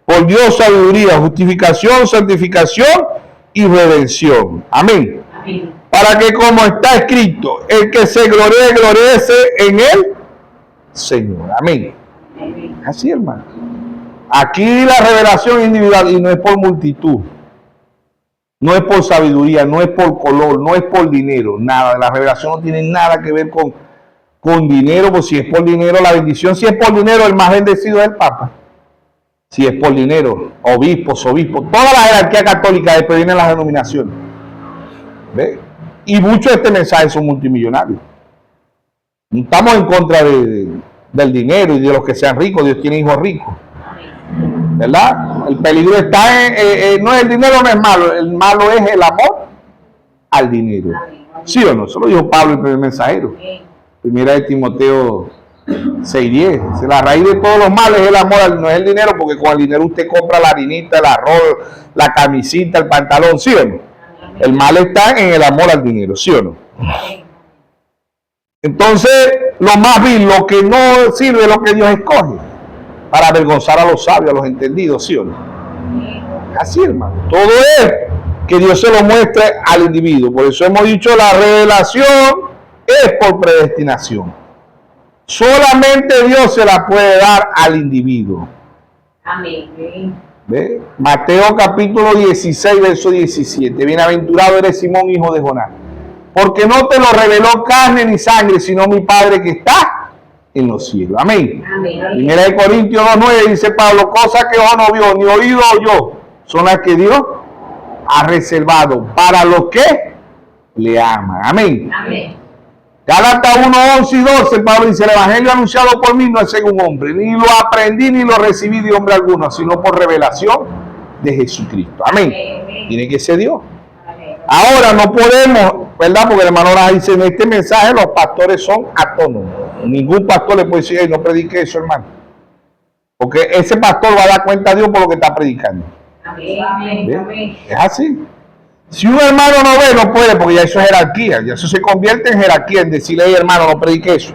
por Dios sabiduría, justificación, santificación y redención. Amén.
Amén.
Para que, como está escrito, el que se gloríe, gloriece en el Señor. Amén.
Amén.
Así, hermano. Aquí la revelación individual, y no es por multitud, no es por sabiduría, no es por color, no es por dinero, nada. La revelación no tiene nada que ver con dinero, pues si es por dinero, la bendición, si es por dinero, el más bendecido es el Papa. Si es por dinero, obispos, toda la jerarquía católica, después vienen las denominaciones. ¿Ve? Y muchos de este mensaje son multimillonarios. No estamos en contra del dinero y de los que sean ricos. Dios tiene hijos ricos, ¿verdad? El peligro está no es el dinero, no es malo. El malo es el amor al dinero. ¿Sí o no? Eso lo dijo Pablo, el primer mensajero. Primera de Timoteo 6:10. La raíz de todos los males es el amor, no es el dinero, porque con el dinero usted compra la harinita, el arroz, la camisita, el pantalón, ¿sí o no? El mal está en el amor al dinero, ¿sí o no? Entonces, lo más vil, lo que no sirve, lo que Dios escoge, para avergonzar a los sabios, a los entendidos, ¿sí o no? Así, hermano. Todo es que Dios se lo muestre al individuo. Por eso hemos dicho, la revelación es por predestinación. Solamente Dios se la puede dar al individuo.
Amén.
¿Ve? Mateo capítulo 16, verso 17. Bienaventurado eres Simón, hijo de Jonás, porque no te lo reveló carne ni sangre, sino mi Padre que está en los cielos. Amén.
Amén.
Primera de Corintios 2:9 dice Pablo, cosas que ojo no vio, ni oído oyó, son las que Dios ha reservado para los que le aman. Amén.
Amén.
Gálatas 1:11 y 12, Pablo dice, el evangelio anunciado por mí no es según hombre, ni lo aprendí ni lo recibí de hombre alguno, sino por revelación de Jesucristo. Amén. Tiene que ser Dios. Ahora no podemos, ¿verdad? Porque el hermano Raja dice, en este mensaje los pastores son autónomos. Ningún pastor le puede decir, hey, no predique eso, hermano. Porque ese pastor va a dar cuenta a Dios por lo que está predicando.
Amén.
Amén. Es así. Si un hermano no ve, no puede, porque ya eso es jerarquía, ya eso se convierte en jerarquía, en decirle, hey, hermano, no predique eso.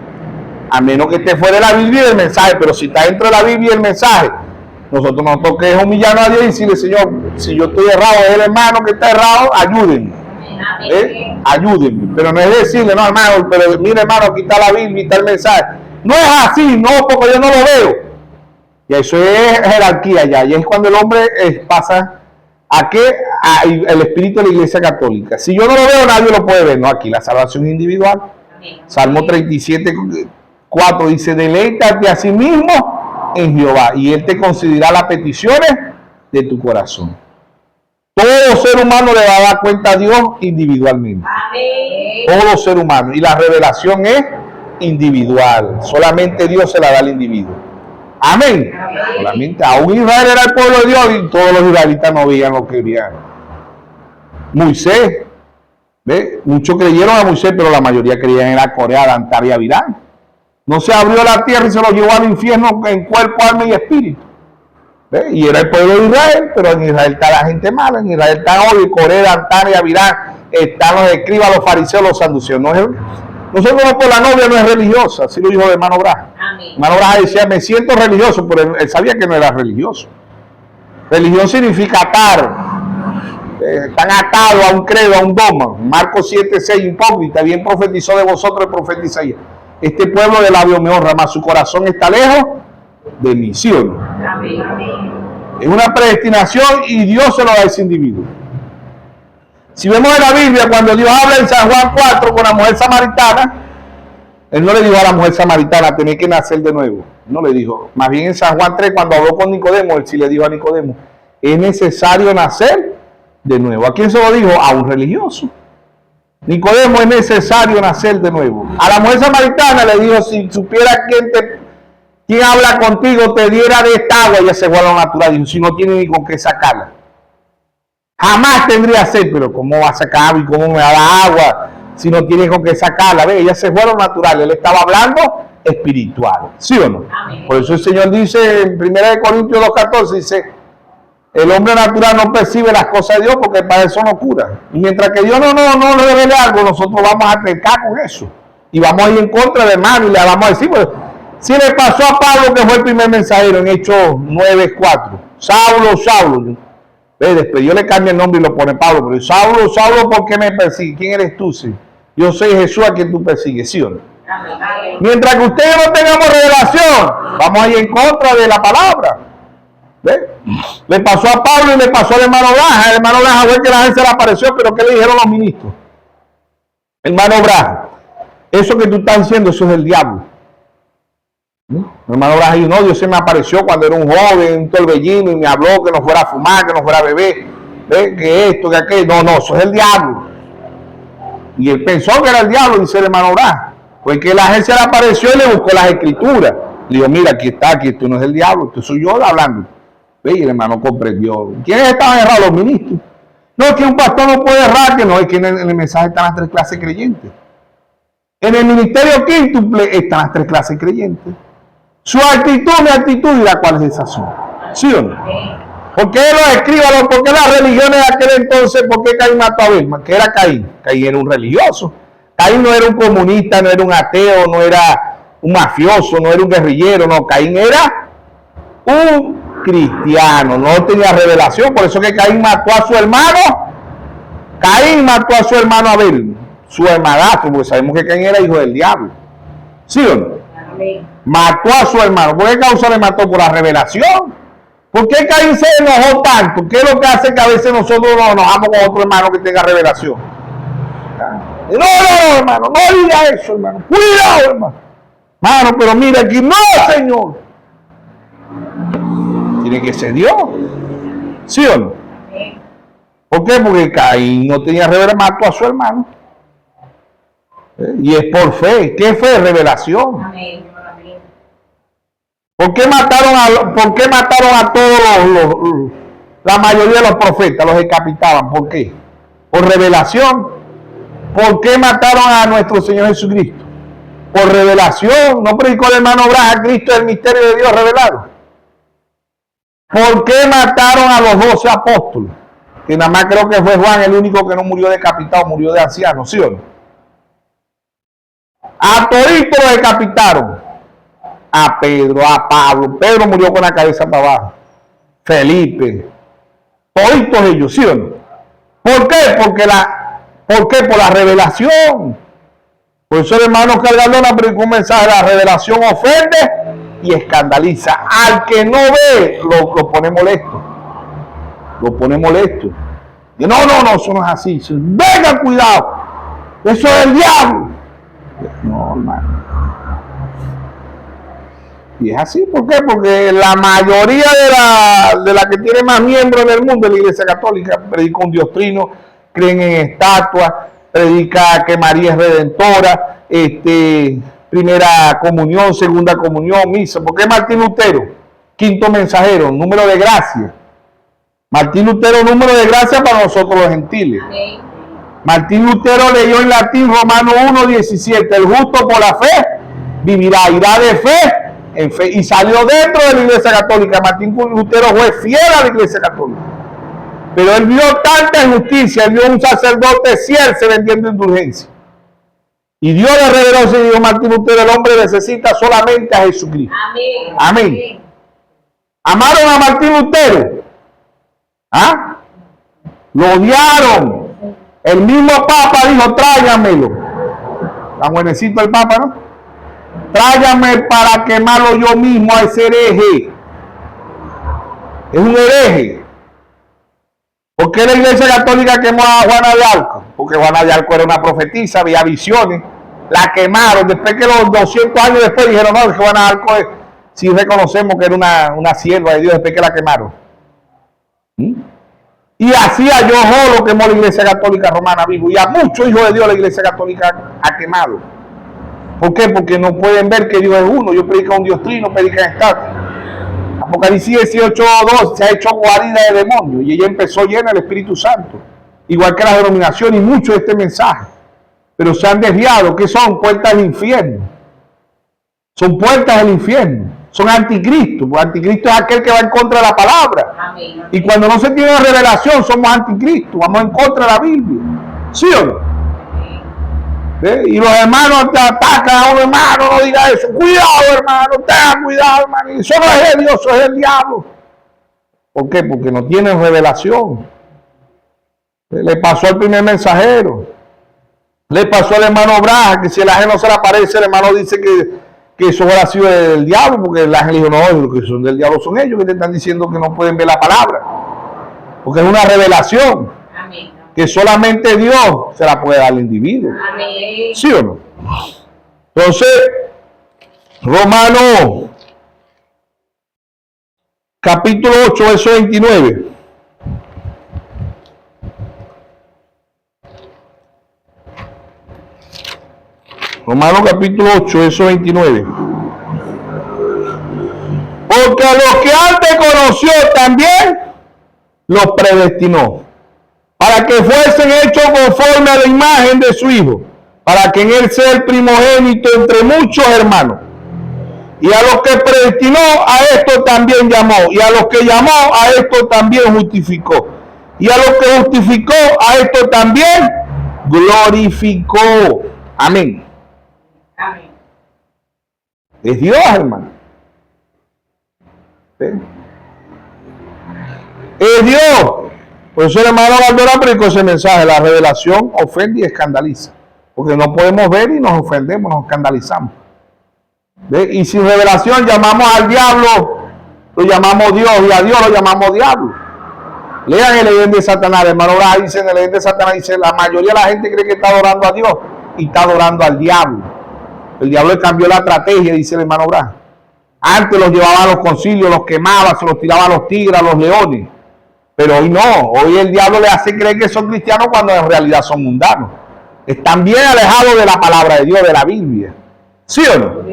A menos que esté fuera de la Biblia y del mensaje, pero si está dentro de la Biblia y el mensaje, nosotros no toquemos humillar a Dios y decirle, Señor, si yo estoy errado, es el hermano que está errado, ayúdenme. Ayúdenme. Pero no es decirle, no, hermano, pero mire, hermano, aquí está la Biblia y está el mensaje. No es así, no, porque yo no lo veo. Y eso es jerarquía ya. Y es cuando el hombre pasa a qué? El espíritu de la Iglesia Católica. Si yo no lo veo, nadie lo puede ver. No, aquí la salvación es individual.
Amén.
Salmo 37, 4 dice, deleítate a sí mismo en Jehová y Él te concederá las peticiones de tu corazón. Todo ser humano le va a dar cuenta a Dios individualmente.
Amén.
Todo ser humano. Y la revelación es individual. Solamente Dios se la da al individuo. Amén.
Amén.
Solamente aún Israel era el pueblo de Dios y todos los israelitas no veían lo que veían. Moisés, ¿ve? Muchos creyeron a Moisés, pero la mayoría creían en la Corea, Dantar y Avirán. No se abrió la tierra y se lo llevó al infierno en cuerpo, alma y espíritu. ¿Ve? Y era el pueblo de Israel, pero en Israel está la gente mala, en Israel está hoy Corea, Dantar y Avirán, están los escribas, los fariseos, los saduceos. Nosotros por la novia no es religiosa, así lo dijo el hermano Braja.
Amén.
Hermano Braja decía, me siento religioso, pero él sabía que no era religioso. Religión significa atar. Están atados a un credo, a un dogma. Marcos 7:6, hipócrita, bien profetizó de vosotros el profeta Isaías. Este pueblo de labios me honra, mas su corazón está lejos de mí, ¿sí o no?
Amén.
Es una predestinación y Dios se lo da a ese individuo. Si vemos en la Biblia, cuando Dios habla en San Juan 4 con la mujer samaritana, Él no le dijo a la mujer samaritana, tenés que nacer de nuevo. No le dijo. Más bien en San Juan 3, cuando habló con Nicodemo, Él sí le dijo a Nicodemo, es necesario nacer de nuevo. ¿A quién se lo dijo? A un religioso. Nicodemo, es necesario nacer de nuevo. A la mujer samaritana le dijo, si supiera quién habla contigo, te diera de esta agua, ella se fue a lo natural. Dijo, si no tiene ni con qué sacarla. Jamás tendría sed, pero ¿cómo va a sacar agua y cómo me va a dar agua si no tiene con qué sacarla? Ve, ella se fue a lo natural, él estaba hablando espiritual, ¿sí o no?
Amén.
Por eso el Señor dice en 1 Corintios 2:14, dice, el hombre natural no percibe las cosas de Dios porque para eso no cura. Y mientras que Dios no le revele algo, nosotros vamos a pecar con eso. Y vamos a ir en contra del hermano y le vamos a decir, pues, si le pasó a Pablo, que fue el primer mensajero en Hechos 9:4, Saulo, ve, después yo le cambio el nombre y lo pone Pablo, pero Saulo, ¿por qué me persigues? ¿Quién eres tú? Sí. Yo soy Jesús a quien tú persigues, ¿sí o no?
Amén.
Mientras que ustedes no tengamos revelación, vamos a ir en contra de la palabra. ¿Ve? Le pasó a Pablo y le pasó al hermano Braja. El hermano Braja fue que la gente se le apareció, pero ¿qué le dijeron los ministros? Hermano Braja, eso que tú estás haciendo, eso es el diablo. ¿Sí? El hermano Braja dijo, no, Dios se me apareció cuando era un joven, un torbellino, y me habló que no fuera a fumar, que no fuera a beber, ¿ve? Que esto, que aquello. No, eso es el diablo. Y él pensó que era el diablo, dice el hermano Braja. Pues que la gente se le apareció y le buscó las escrituras. Le dijo, mira, aquí está, aquí esto no es el diablo, esto soy yo hablando. ¿Ve? Y el hermano comprendió. ¿Quiénes estaban errados? Los ministros. No, es que un pastor no puede errar, que no, es que en el mensaje están las 3 clases creyentes. En el ministerio quíntuple están las 3 clases creyentes. Su actitud, mi actitud, dirá cuál es esa son. ¿Sí o no? ¿Por qué los escriban? ¿Por qué las religiones de aquel entonces? ¿Por qué Caín mató a Abel? ¿Qué era Caín? Caín era un religioso. Caín no era un comunista, no era un ateo, no era un mafioso, no era un guerrillero, no. Caín era un cristiano, no tenía revelación. Por eso que Caín mató a su hermano. Caín mató a su hermano Abel, su hermanastro, porque sabemos que Caín era hijo del diablo. ¿Sí o no?
Amén.
Mató a su hermano. ¿Por qué causa le mató? Por la revelación. ¿Por qué Caín se enojó tanto? ¿Qué es lo que hace que a veces nosotros nos enojamos con otro hermano que tenga revelación? No, hermano, no diga eso, hermano. Cuidado, hermano. Hermano, pero mira aquí, no, Señor. Tiene que ser Dios. ¿Sí o no?
Amén.
¿Por qué? Porque Caín no tenía revelación, mató a su hermano. Y es por fe. ¿Qué fe? Revelación.
Amén. Amén.
¿Por qué mataron a todos la mayoría de los profetas? Los decapitaban. ¿Por qué? Por revelación. ¿Por qué mataron a nuestro Señor Jesucristo? Por revelación. ¿No predicó el hermano Braja? Cristo es el misterio de Dios revelado. ¿Por qué mataron a los 12 apóstoles? Que nada más creo que fue Juan el único que no murió decapitado, murió de anciano, ¿sí o no? A toditos lo decapitaron. A Pedro, a Pablo. Pedro murió con la cabeza para abajo. Felipe. Toditos ellos, ¿sí o no? ¿Por qué? ¿Por qué? Por la revelación. Por eso el hermano Cargadona predicó un mensaje, la revelación ofende y escandaliza. Al que no ve, lo pone molesto. Lo pone molesto. Y no, eso no es así. Venga, cuidado. Eso es el diablo. No, hermano. Y es así, ¿por qué? Porque la mayoría de la que tiene más miembros en el mundo es la Iglesia Católica. Predica un Dios trino, creen en estatuas, predica que María es redentora, primera comunión, segunda comunión, misa. ¿Por qué Martín Lutero? Quinto mensajero, número de gracia. Martín Lutero, número de gracia para nosotros los gentiles.
Amén.
Martín Lutero leyó en latín Romanos 1:17, el justo por la fe vivirá, irá de fe en fe, y salió dentro de la Iglesia Católica. Martín Lutero fue fiel a la Iglesia Católica, pero él vio tanta injusticia, él vio un sacerdote cielce vendiendo indulgencia, y Dios le reveló, se dijo Martín Lutero, el hombre necesita solamente a Jesucristo.
Amén.
Amén. Amaron a Martín Lutero, ¿ah? Lo odiaron. El mismo Papa dijo, tráigamelo. Tan buenecito el Papa, ¿no? Tráigame para quemarlo yo mismo a ese hereje. Es un hereje. ¿Por qué la Iglesia Católica quemó a Juana de Arco? Porque Juana de Arco era una profetisa, había visiones. La quemaron. Después que los 200 años después dijeron, no, es que Juana de Arco es, sí reconocemos que era una sierva de Dios, después que la quemaron. Y así a Yoho lo quemó la Iglesia Católica Romana vivo. Y a muchos hijos de Dios la Iglesia Católica ha quemado. ¿Por qué? Porque no pueden ver que Dios es uno. Yo predico a un Dios trino, predico en estatus. Apocalipsis 18:2 se ha hecho guarida de demonios. Y ella empezó llena del Espíritu Santo. Igual que las denominaciones y mucho de este mensaje. Pero se han desviado. ¿Qué son? Puertas del infierno. Son puertas del infierno. Son anticristos. Anticristo es aquel que va en contra de la palabra.
Amén.
Y cuando no se tiene revelación, somos anticristos. Vamos en contra de la Biblia. ¿Sí o no? ¿Ve? Y los hermanos te atacan a un hermano, no diga eso. Cuidado, hermano, tenga cuidado, hermano. Eso no es el Dios, eso es el diablo. ¿Por qué? Porque no tienen revelación. Le pasó al primer mensajero. Le pasó al hermano Braja, que si el ángel no se le aparece, el hermano dice que eso habrá sido del diablo, porque el ángel dijo, no, los que son del diablo son ellos que te están diciendo que no pueden ver la palabra, porque es una revelación.
Amén.
Que solamente Dios se la puede dar al individuo.
Amén.
¿Sí o no? Entonces, Romanos capítulo 8, verso 29. Romanos capítulo 8, verso 29. Porque a los que antes conoció también los predestinó, para que fuesen hechos conforme a la imagen de su Hijo, para que en él sea el primogénito entre muchos hermanos. Y a los que predestinó, a esto también llamó, y a los que llamó, a esto también justificó, y a los que justificó, a esto también glorificó. Amén.
Amén.
Es Dios, hermano. ¿Sí? Es Dios. Por eso el hermano Valdorán predicó ese mensaje. La revelación ofende y escandaliza. Porque no podemos ver y nos ofendemos, nos escandalizamos. ¿Ve? Y sin revelación llamamos al diablo, lo llamamos Dios, y a Dios lo llamamos diablo. Lean el Edén de Satanás. El hermano Braja dice en el Edén de Satanás, dice, la mayoría de la gente cree que está adorando a Dios y está adorando al diablo. El diablo le cambió la estrategia, dice el hermano Braja. Antes los llevaba a los concilios, los quemaba, se los tiraba a los tigres, a los leones. Pero hoy no, hoy el diablo le hace creer que son cristianos cuando en realidad son mundanos. Están bien alejados de la palabra de Dios, de la Biblia. ¿Sí o no?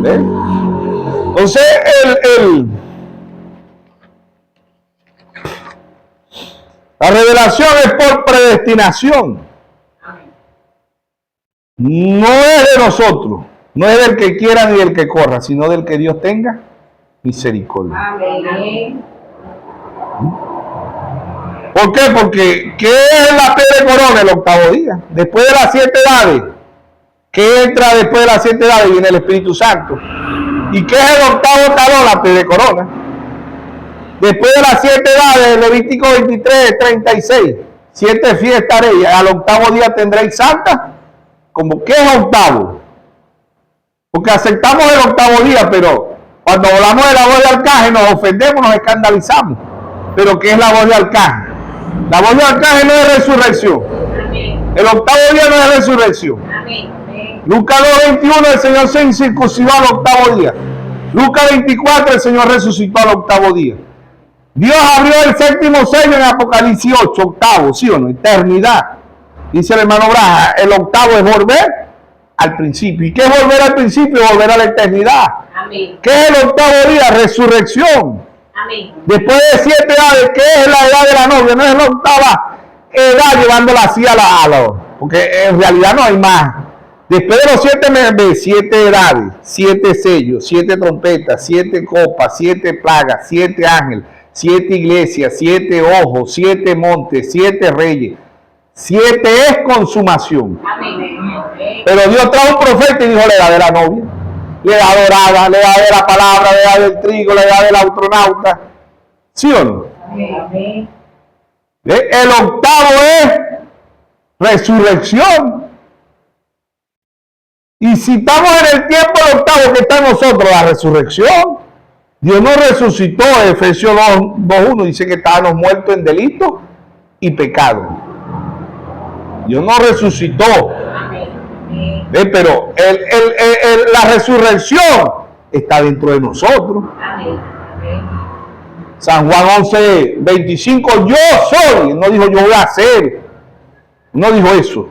¿Ve? Entonces, la revelación es por predestinación. No es de nosotros, no es del que quiera ni del que corra, sino del que Dios tenga misericordia.
Amén.
¿Por qué? Porque ¿qué es la P de corona? El octavo día. Después de las 7 edades, ¿qué entra después de las 7 edades? Viene el Espíritu Santo. ¿Y qué es el octavo talón? La P de corona. Después de las 7 edades, Levítico 23, 36, 7 fiestas haréis, al octavo día tendréis santa. ¿Cómo qué es octavo? Porque aceptamos el octavo día, pero cuando hablamos de la voz de arcángel nos ofendemos, nos escandalizamos. Pero ¿qué es la voz de arcángel? La voz de arcángel no es resurrección.
Amén.
El octavo día no es resurrección.
Amén. Amén.
Lucas 2:21, el Señor se incircuncidó al octavo día. Lucas 24, el Señor resucitó al octavo día. Dios abrió el séptimo sello en Apocalipsis 8, octavo, ¿sí o no? Eternidad. Dice el hermano Braja, el octavo es volver al principio. ¿Y qué es volver al principio? Volver a la eternidad.
Amén.
¿Qué es el octavo día? Resurrección.
Amén.
Después de 7 edades, ¿qué es la edad de la novia? No es la octava edad llevándola así a la porque en realidad no hay más. Después de los 7 edades, 7 sellos, 7 trompetas, 7 copas, 7 plagas, 7 ángeles, 7 iglesias, 7 ojos, 7 montes, 7 reyes. 7 es consumación.
Amén. Amén.
Pero Dios trajo un profeta y dijo la edad de la novia, la edad dorada, la edad de la palabra, la edad del trigo, la edad del astronauta. ¿Sí o no?
Amén.
El octavo es resurrección. Y si estamos en el tiempo del octavo que está en nosotros, la resurrección. Dios nos resucitó, Efesios 2:1 dice que estábamos muertos en delitos y pecado. Dios nos resucitó.
Amén.
Pero la resurrección está dentro de nosotros.
Amén. Amén.
San Juan 11:25, yo soy. No dijo yo voy a hacer. No dijo eso.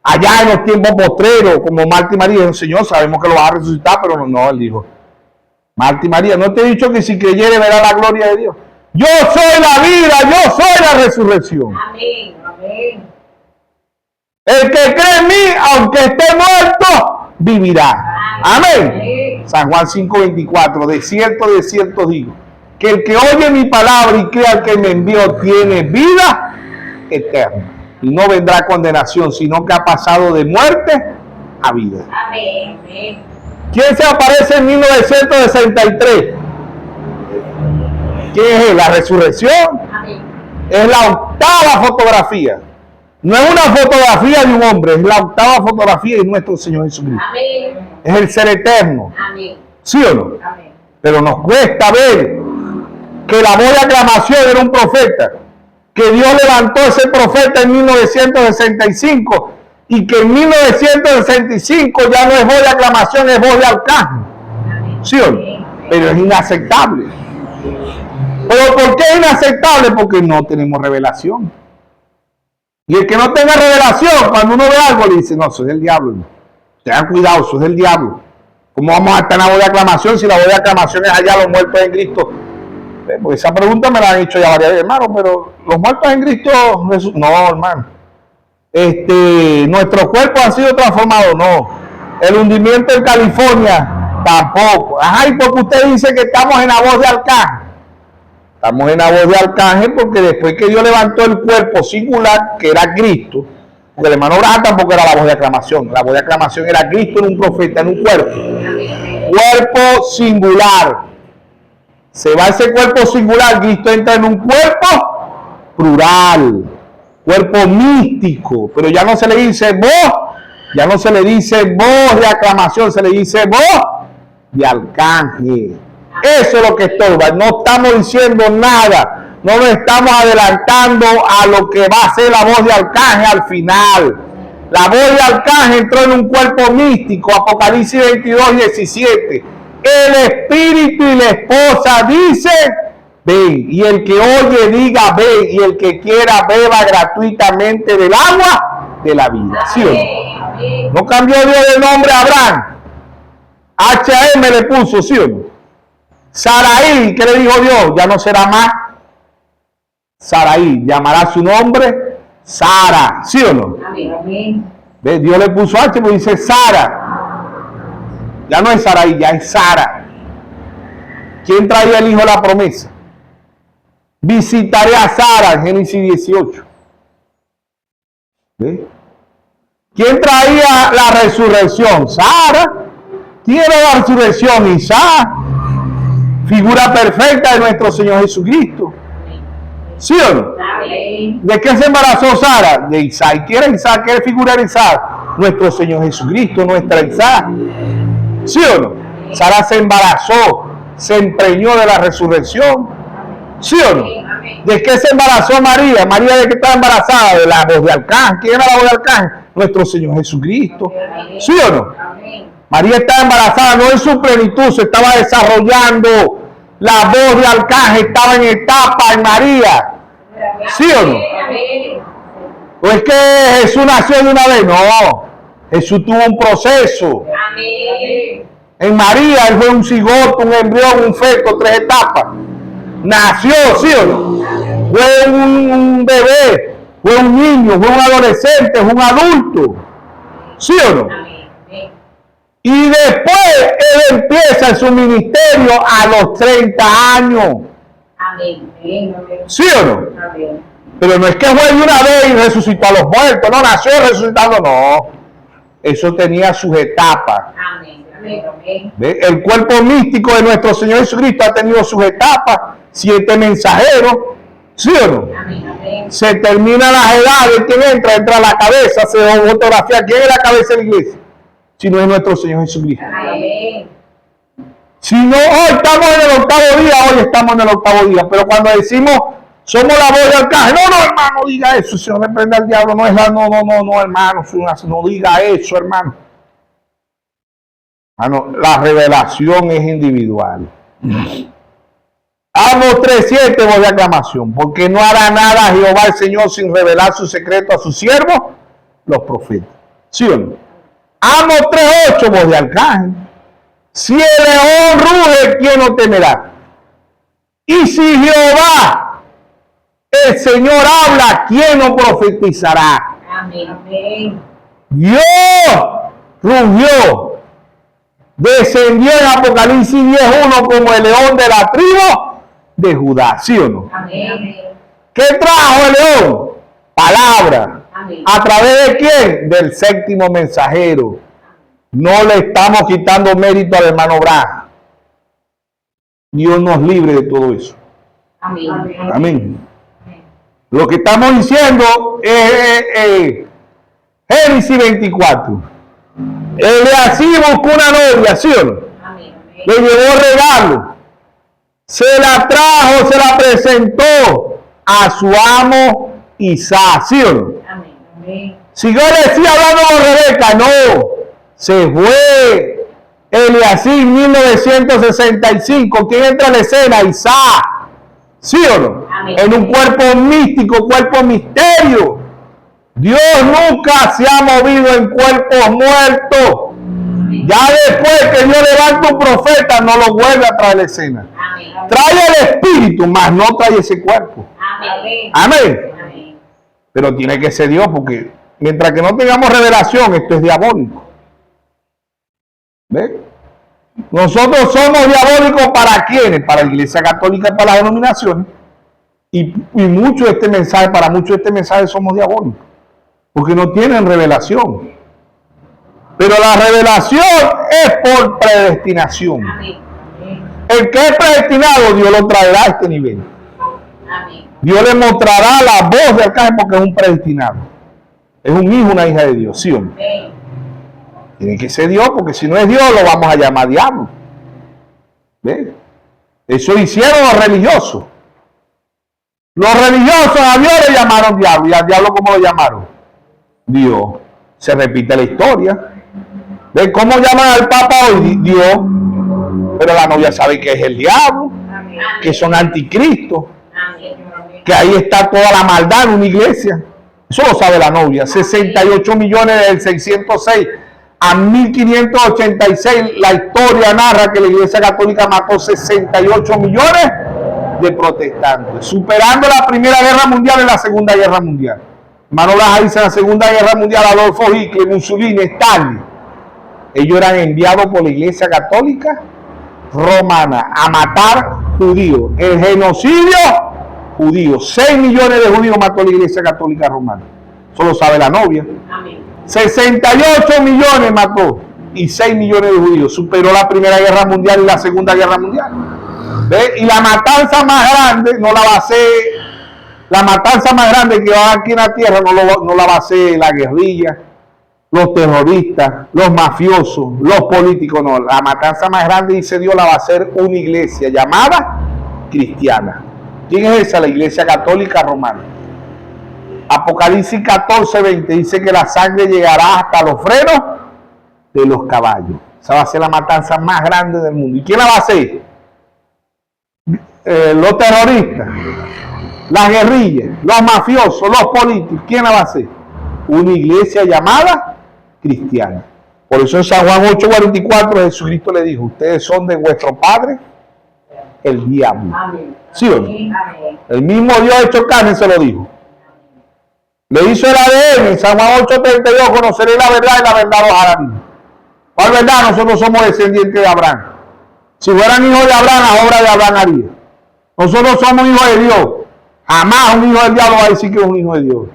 Allá en los tiempos postreros, como Marta y María, dijeron, Señor, sabemos que lo vas a resucitar, pero no, él dijo, Marta y María, no te he dicho que si creyere verá la gloria de Dios. Yo soy la vida, yo soy la resurrección.
Amén. Amén.
El que cree en mí, aunque esté muerto, vivirá. Amén. San Juan 5:24, de cierto digo, que el que oye mi palabra y crea al que me envió tiene vida eterna. Y no vendrá condenación, sino que ha pasado de muerte a vida.
Amén. Amén.
¿Quién se aparece en 1963? ¿Quién es él? La resurrección.
Amén.
Es la octava fotografía. No es una fotografía de un hombre, es la octava fotografía de nuestro Señor Jesucristo.
Amén.
Es el ser eterno.
Amén.
¿Sí o no?
Amén.
Pero nos cuesta ver que la voz de aclamación era un profeta, que Dios levantó ese profeta en 1965 y que en 1965 ya no es voz de aclamación, es voz de arcángel. ¿Sí o no? Pero es inaceptable. ¿Pero por qué es inaceptable? Porque no tenemos revelación. Y el que no tenga revelación, cuando uno ve algo, le dice, no, eso es del diablo. Tengan cuidado, eso es del diablo. ¿Cómo vamos a estar en la voz de aclamación si la voz de aclamación es allá los muertos en Cristo? Pues esa pregunta me la han hecho ya varias veces, hermano, pero los muertos en Cristo, no, hermano. Nuestros cuerpos han sido transformados, no. El hundimiento en California, tampoco. Ajá, y porque usted dice que estamos en la voz de arcángel. Estamos en la voz de arcángel porque después que Dios levantó el cuerpo singular, que era Cristo, porque el hermano Abraham tampoco era la voz de aclamación. La voz de aclamación era Cristo en un profeta, en un cuerpo. Cuerpo singular. Se va ese cuerpo singular, Cristo entra en un cuerpo plural, cuerpo místico, pero ya no se le dice voz, ya no se le dice voz de aclamación, se le dice voz de arcángel. Eso es lo que estorba. No estamos diciendo nada, no nos estamos adelantando a lo que va a ser la voz de arcángel al final. La voz de arcángel entró en un cuerpo místico, Apocalipsis 22:17. El espíritu y la esposa dicen, ven, y el que oye diga, ven, y el que quiera beba gratuitamente del agua de la vida. ¿Sí o no? No cambió Dios el nombre a Abraham. H.A.M. le puso, ¿sí o no? Saraí, ¿qué le dijo Dios? Ya no será más Saraí, llamará su nombre Sara, ¿sí o no?
Amén.
¿Ves? Dios le puso H, pues dice Sara. Ya no es Saraí, ya es Sara. ¿Quién traía el hijo de la promesa? Visitaré a Sara en Génesis 18. ¿Ves? ¿Quién traía la resurrección? Sara. ¿Quién era la resurrección? Isaac. Figura perfecta de nuestro Señor Jesucristo. ¿Sí o no?
Amén.
¿De qué se embarazó Sara? De Isaac. ¿Quién era Isaac? ¿Qué figura era Isaac? Nuestro Señor Jesucristo, nuestra Isaac. ¿Sí o no? Sara se embarazó, se empreñó de la resurrección. ¿Sí o no? ¿De qué se embarazó María? María, ¿de qué estaba embarazada? De la voz de Arcángel. ¿Quién era la voz de Arcángel? Nuestro Señor Jesucristo. ¿Sí o no? María estaba embarazada, no en su plenitud, se estaba desarrollando. La voz de Arcángel estaba en etapa en María. ¿Sí o no? ¿O es que Jesús nació de una vez? No. Jesús tuvo un proceso. En María, él fue un cigoto, un embrión, un feto, 3 etapas. Nació, ¿sí o no? Fue un bebé, fue un niño, fue un adolescente, fue un adulto. ¿Sí o no? Y después él empieza su ministerio a los 30 años. ¿Sí o no? Pero no es que fue de una vez y resucitó a los muertos, no nació resucitando, no. Eso tenía sus etapas. ¿Ve? El cuerpo místico de nuestro Señor Jesucristo ha tenido sus etapas, 7 mensajeros, ¿sí o no? Se terminan las edades, ¿quién entra? Entra a la cabeza, se da fotografía. ¿Quién es la cabeza de la iglesia? Si no es nuestro Señor Jesucristo. Si no, hoy estamos en el 8º día, hoy estamos en el 8º día, pero cuando decimos somos la voz de Arcángel, no, hermano, diga eso, si no reprende al diablo, no es la, no, hermano, no diga eso, hermano. La revelación es individual. Amos 3:7, voz de aclamación, porque no hará nada Jehová el Señor sin revelar su secreto a sus siervos, los profetas. ¿Sí o no? Amos 3:8, voz de arcángel. Si el león ruge, ¿quién no temerá? Y si Jehová, el Señor, habla, ¿quién no profetizará?
Amén.
Dios rugió, descendió en Apocalipsis 10:1 como el león de la tribu de Judá, ¿sí o no?
Amén.
¿Qué trajo el león? Palabra.
Amén.
¿A través de quién? Del 7º mensajero. No le estamos quitando mérito al hermano Branham. Dios nos libre de todo eso.
Amén.
Amén. Lo que estamos diciendo es Génesis 24. Así buscó una novia, ¿sí o no?
Amén.
Le llevó regalo. Se la trajo, se la presentó a su amo Isaac, ¿sí o no?
Amén.
Si yo le decía hablando con Rebeca, no. Se fue Eliasib 1965. ¿Quién entra en la escena? Isaac. ¿Sí o no?
Amén.
En un cuerpo místico, cuerpo misterio. Dios nunca se ha movido en cuerpos muertos. Ya después que Dios levanta un profeta, no lo vuelve a traer a la escena.
Amén.
Trae el espíritu, mas no trae ese cuerpo.
Amén.
Amén.
Amén.
Pero tiene que ser Dios, porque mientras que no tengamos revelación, esto es diabólico. ¿Ve? Nosotros somos diabólicos para quienes, para la Iglesia Católica y para las denominaciones. Y mucho de este mensaje, para muchos de este mensaje somos diabólicos, porque no tienen revelación. Pero la revelación es por predestinación.
Amén.
El que es predestinado, Dios lo traerá a este nivel.
Amén.
Dios le mostrará la voz del arcángel porque es un predestinado. Es un hijo, una hija de Dios, ¿sí o no?
Amén.
Tiene que ser Dios, porque si no es Dios, lo vamos a llamar diablo. ¿Ve? Eso hicieron los religiosos. Los religiosos a Dios le llamaron diablo. ¿Y al diablo cómo lo llamaron? Dios. Se repite la historia. ¿Ve cómo llaman al Papa hoy? Dios. Pero la novia sabe que es el diablo,
Amén.
que son anticristos,
Amén.
que ahí está toda la maldad en una iglesia. Eso lo sabe la novia. 68 millones del 606 a 1586, la historia narra que la Iglesia Católica mató 68 millones de protestantes, superando la Primera Guerra Mundial y la Segunda Guerra Mundial. Hermano Laja dice en la Segunda Guerra Mundial, Adolfo Hitler, Mussolini, Stalin, ellos eran enviados por la Iglesia Católica Romana a matar judíos. El genocidio judío, 6 millones de judíos mató la Iglesia Católica Romana. Eso lo sabe la novia.
Amén.
68 millones mató y 6 millones de judíos. Superó la Primera Guerra Mundial y la Segunda Guerra Mundial. ¿Ve? Y la matanza más grande no la va a hacer, la matanza más grande que va aquí en la tierra no la va a hacer la guerrilla, los terroristas, los mafiosos, los políticos. No, la matanza más grande, dice Dios, la va a hacer una iglesia llamada cristiana. ¿Quién es esa? La iglesia católica romana. Apocalipsis 14:20 dice que la sangre llegará hasta los frenos de los caballos. Esa va a ser la matanza más grande del mundo. ¿Y quién la va a hacer? Los terroristas, las guerrillas, los mafiosos, los políticos. ¿Quién la va a hacer? Una iglesia llamada cristiana. Por eso en San Juan 8:44 Jesucristo le dijo: ustedes son de vuestro padre el diablo.
Amén.
¿Sí o no?
Amén.
El mismo Dios hecho carne se lo dijo. Le hizo el ADN en San Juan 8:32: conoceréis la verdad y la verdad os hará libres. ¿Cuál verdad? Nosotros somos descendientes de Abraham. Si fueran hijos de Abraham, la obra de Abraham haría. Nosotros somos hijos de Dios. Jamás un hijo del diablo va a decir que es un hijo de Dios.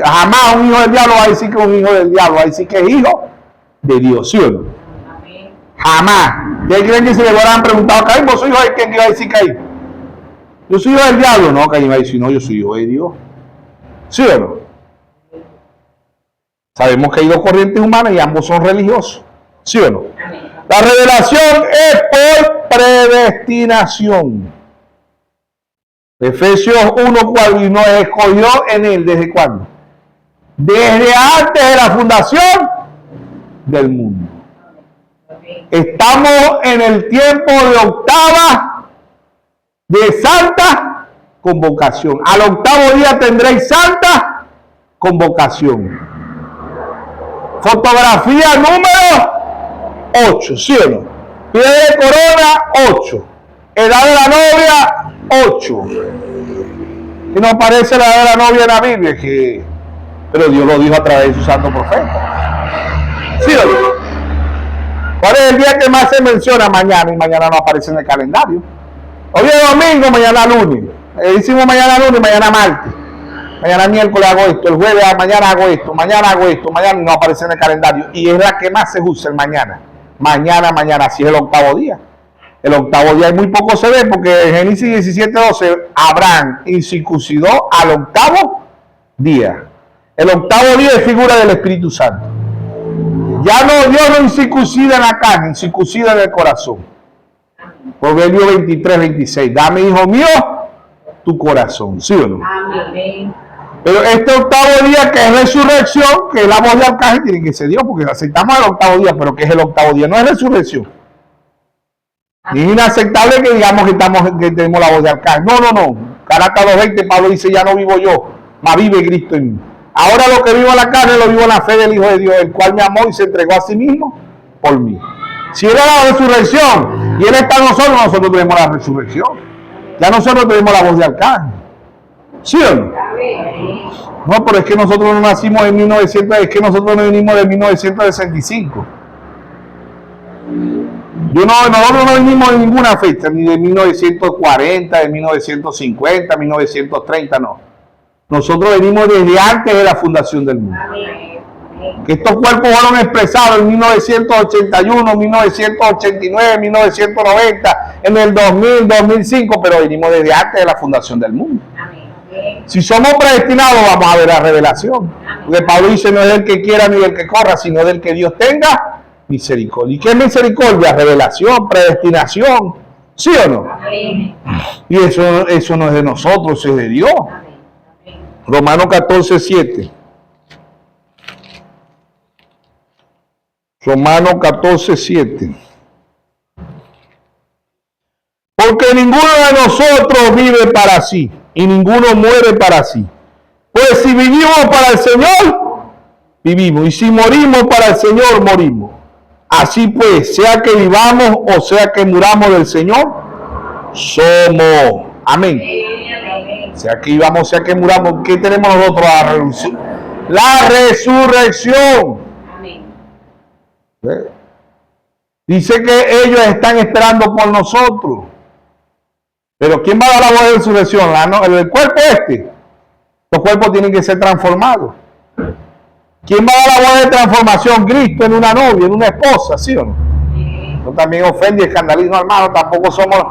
Jamás un hijo del diablo va a decir que es un hijo del diablo. Va a decir que es hijo de Dios, ¿sí o no?
Amén.
Jamás. ¿Ustedes creen que si le hubieran preguntado a Caín, vos sois hijo de quién, que iba a decir Caín? Yo soy hijo del diablo. No, Caín va a decir: no, yo soy hijo de Dios. ¿Sí o no? Sabemos que hay dos corrientes humanas y ambos son religiosos. ¿Sí o no?
Amén.
La revelación es por predestinación. Efesios 1:4: y nos escogió en él. ¿Desde cuándo? Desde antes de la fundación del mundo.
Amén.
Estamos en el tiempo de octava de santa convocación. Al octavo día tendréis santa convocación. Fotografía número 8, ¿sí o no? Pie de corona 8. Edad de la novia 8. Y no aparece la edad de la novia en la Biblia, pero Dios lo dijo a través de su santo profeta. ¿Sí o no? ¿Cuál es el día que más se menciona? Mañana, y mañana no aparece en el calendario. Hoy es domingo, mañana lunes. Hicimos mañana lunes, mañana martes. Mañana miércoles hago esto, el jueves mañana hago esto, mañana no aparece en el calendario. Y es la que más se usa, el mañana. Mañana, así es el octavo día. El octavo día muy poco se ve porque en Génesis 17:12 Abraham incircuncidó al octavo día. El octavo día es figura del Espíritu Santo. Ya no, Dios no incircuncida en la carne, incircuncida en el corazón. Proverbio 23:26. Dame, hijo mío, tu corazón. ¿Sí o no?
Amén.
Pero este octavo día, que es resurrección, que es la voz de arcángel, tiene que ser Dios, porque aceptamos el octavo día, pero ¿qué es el octavo día? No es resurrección. Ni es inaceptable que digamos que tenemos la voz de arcángel. No. Gálatas 2:20, Pablo dice: ya no vivo yo, mas vive Cristo en mí. Ahora lo que vivo en la carne, lo vivo en la fe del Hijo de Dios, el cual me amó y se entregó a sí mismo por mí. Si era la resurrección y Él está en nosotros tenemos la resurrección. Ya nosotros tenemos la voz de arcángel. ¿Sí o no?
Amén.
No, pero es que nosotros no nacimos en 1900, es que nosotros no venimos de 1965. Nosotros no venimos de ninguna fecha, ni de 1940, de 1950, 1930, no. Nosotros venimos desde antes de la fundación del mundo.
Amén.
Que estos cuerpos fueron expresados en 1981, 1989, 1990, en el 2000, 2005, pero venimos desde antes de la fundación del mundo.
Amén.
Si somos predestinados, vamos a ver la revelación. Porque Pablo dice: no es del que quiera ni del que corra, sino del que Dios tenga misericordia. ¿Y qué es misericordia? Revelación, predestinación. ¿Sí o no?
Amén.
Y eso no es de nosotros, es de Dios.
Amén.
Romanos 14:7. Romanos 14:7. Porque ninguno de nosotros vive para sí, y ninguno muere para sí. Pues si vivimos para el Señor, vivimos, y si morimos para el Señor, morimos. Así pues, sea que vivamos o sea que muramos del Señor, somos. Amén.
Amén.
Sea que vivamos, sea que muramos, ¿qué tenemos nosotros? La resurrección.
Amén.
¿Eh? Dice que ellos están esperando por nosotros. Pero ¿quién va a dar la voz de resurrección? ¿El cuerpo este? Los cuerpos tienen que ser transformados. ¿Quién va a dar la voz de transformación? Cristo, en una novia, en una esposa, ¿sí o no? No también ofende y escandaliza, hermano. Tampoco somos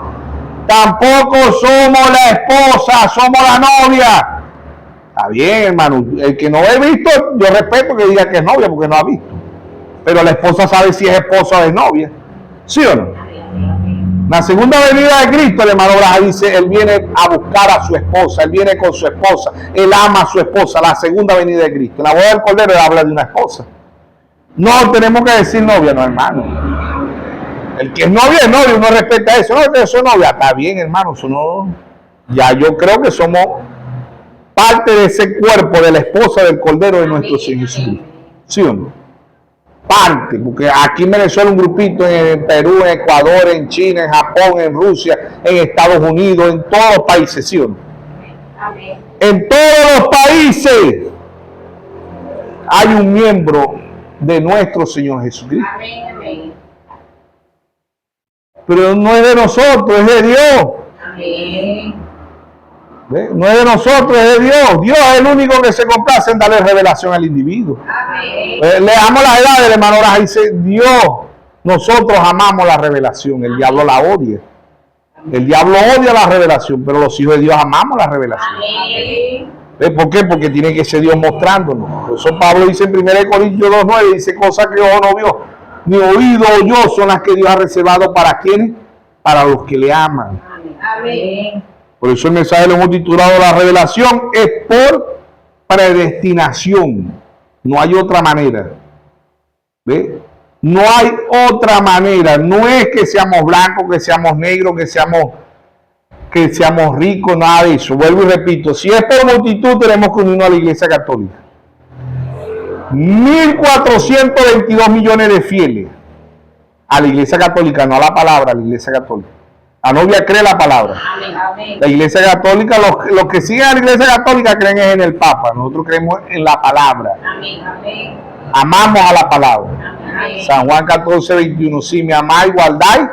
la esposa, somos la novia. Está bien, hermano. El que no he visto, yo respeto que diga que es novia porque no ha visto. Pero la esposa sabe si es esposa o es novia. ¿Sí o no? La segunda venida de Cristo, el hermano Braja dice, él viene a buscar a su esposa, él viene con su esposa, él ama a su esposa, la segunda venida de Cristo. En la boda del Cordero él habla de una esposa. No tenemos que decir novia, no, hermano. El que es novio, uno respeta eso. No, que soy novia, está bien, hermano, eso no. Ya yo creo que somos parte de ese cuerpo de la esposa del Cordero de nuestro Señor Jesucristo. ¿Sí o no? Parte, porque aquí en Venezuela un grupito, en Perú, en Ecuador, en China, en Japón, en Rusia, en Estados Unidos, en todos los países, ¿sí o no?
Amén.
En todos los países hay un miembro de nuestro Señor Jesucristo.
Amén. Amén.
Pero no es de nosotros, es de Dios.
Amén.
¿Ve? No es de nosotros, es de Dios. Dios es el único que se complace en darle revelación al individuo.
Amén.
Leamos las edades, hermano Raja, dice Dios, nosotros amamos la revelación, el diablo la odia. El diablo odia la revelación, pero los hijos de Dios amamos la revelación.
Amén.
¿Ve? ¿Por qué? Porque tiene que ser Dios mostrándonos. Por eso Pablo dice en 1 Corintios 2:9, dice cosas que ojo no vio, ni oído oyó, son las que Dios ha reservado para quienes, para los que le aman.
Amén.
Por eso el mensaje lo hemos titulado La revelación es por predestinación. No hay otra manera. ¿Ve? No hay otra manera. No es que seamos blancos, que seamos negros, que seamos ricos, nada de eso. Vuelvo y repito, si es por multitud tenemos que unirnos a la Iglesia Católica. 1.422 millones de fieles a la Iglesia Católica, no a la palabra, a la Iglesia Católica. La novia cree la palabra.
Amén. Amén.
La Iglesia Católica, los que siguen a la Iglesia Católica creen en el Papa. Nosotros creemos en la palabra.
Amén. Amén.
Amamos a la palabra.
Amén.
San Juan 14:21. Si me amáis, guardáis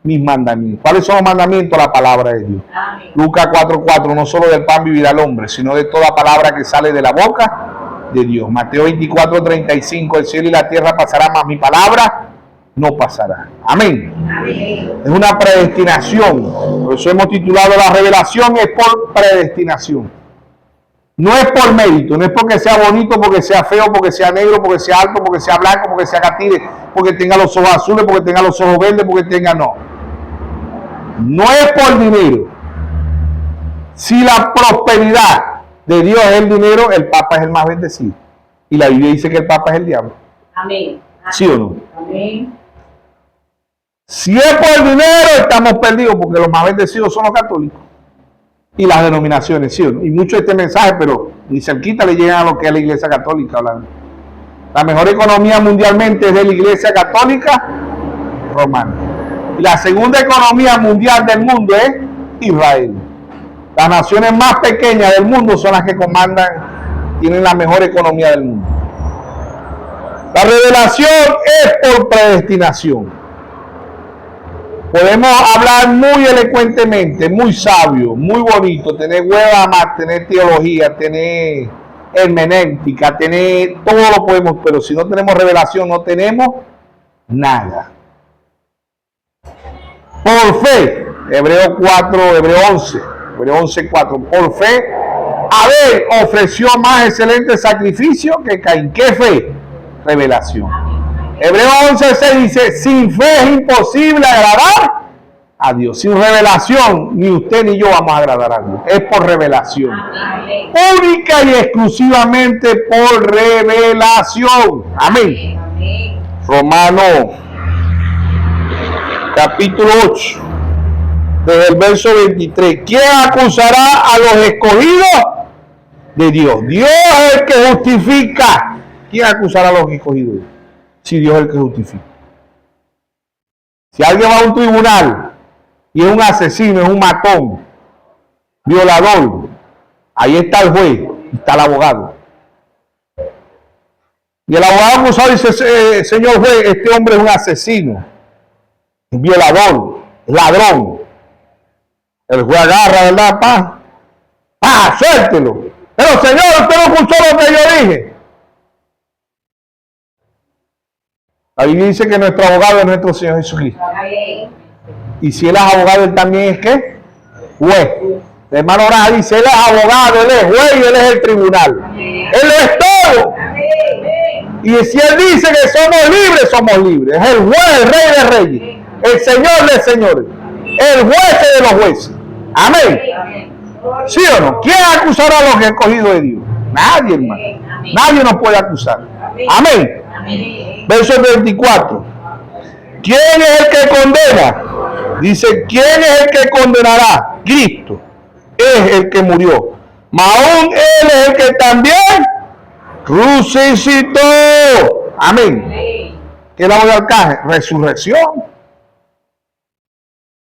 mis mandamientos. ¿Cuáles son los mandamientos? La palabra de Dios.
Amén.
Lucas 4:4. No solo del pan vivirá el hombre, sino de toda palabra que sale de la boca de Dios. Mateo 24:35. El cielo y la tierra pasarán, mas mi palabra no pasará. Amén.
Amén.
Es una predestinación. Por eso hemos titulado La revelación es por predestinación. No es por mérito, no es porque sea bonito, porque sea feo, porque sea negro, porque sea alto, porque sea blanco, porque sea catire, porque tenga los ojos azules, porque tenga los ojos verdes, porque tenga no. No es por dinero. Si la prosperidad de Dios es el dinero, el Papa es el más bendecido. Y la Biblia dice que el Papa es el diablo.
Amén.
¿Sí o no?
Amén.
Si es por dinero, estamos perdidos, porque los más bendecidos son los católicos y las denominaciones, ¿sí o no? Y mucho de este mensaje, pero ni cerquita le llegan a lo que es la Iglesia Católica hablando. La mejor economía mundialmente es de la Iglesia Católica Romana. Y la segunda economía mundial del mundo es Israel. Las naciones más pequeñas del mundo son las que comandan, tienen la mejor economía del mundo. La revelación es por predestinación. Podemos hablar muy elocuentemente, muy sabio, muy bonito, tener hueva más, tener teología, tener hermenéutica, tener, todo lo podemos, pero si no tenemos revelación, no tenemos nada. Por fe, Hebreo 11:4, por fe, Abel ofreció más excelente sacrificio que Caín. ¿Qué fe? Revelación. Hebreo 11:6 dice, sin fe es imposible agradar a Dios. Sin revelación, ni usted ni yo vamos a agradar a Dios. Es por revelación.
Amén.
Única y exclusivamente por revelación. Amén.
Amén.
Romano, capítulo 8, desde el verso 23. ¿Quién acusará a los escogidos de Dios? Dios es el que justifica. ¿Quién acusará a los escogidos? Si Dios es el que justifica. Si alguien va a un tribunal y es un asesino, es un matón, violador, ahí está el juez, está el abogado. Y el abogado acusado dice, señor juez, este hombre es un asesino, un violador, ladrón. El juez agarra, ¿verdad? Suéltelo. Pero señor, usted no escuchó lo que yo dije. La Biblia dice que nuestro abogado es nuestro Señor Jesucristo.
Amén.
Y si él es abogado, él también es ¿qué? Juez. El hermano Branham dice, él es abogado, él es juez y él es el tribunal.
Amén.
Él lo es todo.
Amén.
Y si él dice que somos libres, somos libres. Es el juez, el rey de reyes, el señor de señores, el juez de los jueces. Amén.
Amén.
¿Sí o no? ¿Quién acusará a los escogidos de Dios? Nadie, hermano. Nadie nos puede acusar. Amén.
Amén.
Verso 24. ¿Quién es el que condena? Dice, ¿quién es el que condenará? Cristo es el que murió. Mas aún Él es el que también resucitó. Amén.
Amén.
¿Qué es la voz de arcángel? Resurrección.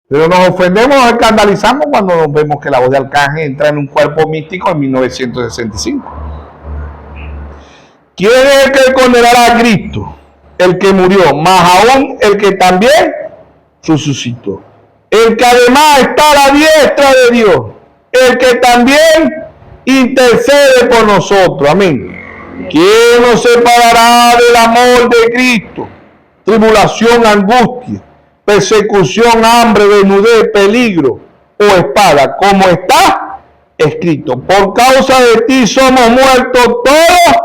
Pero nos ofendemos, nos escandalizamos cuando nos vemos que la voz de arcángel entra en un cuerpo místico en 1965. ¿Quién es el que condenará a Cristo? El que murió, más aún el que también resucitó. El que además está a la diestra de Dios. El que también intercede por nosotros. Amén. ¿Quién nos separará del amor de Cristo? Tribulación, angustia, persecución, hambre, desnudez, peligro o espada, como está escrito. Por causa de ti somos muertos todos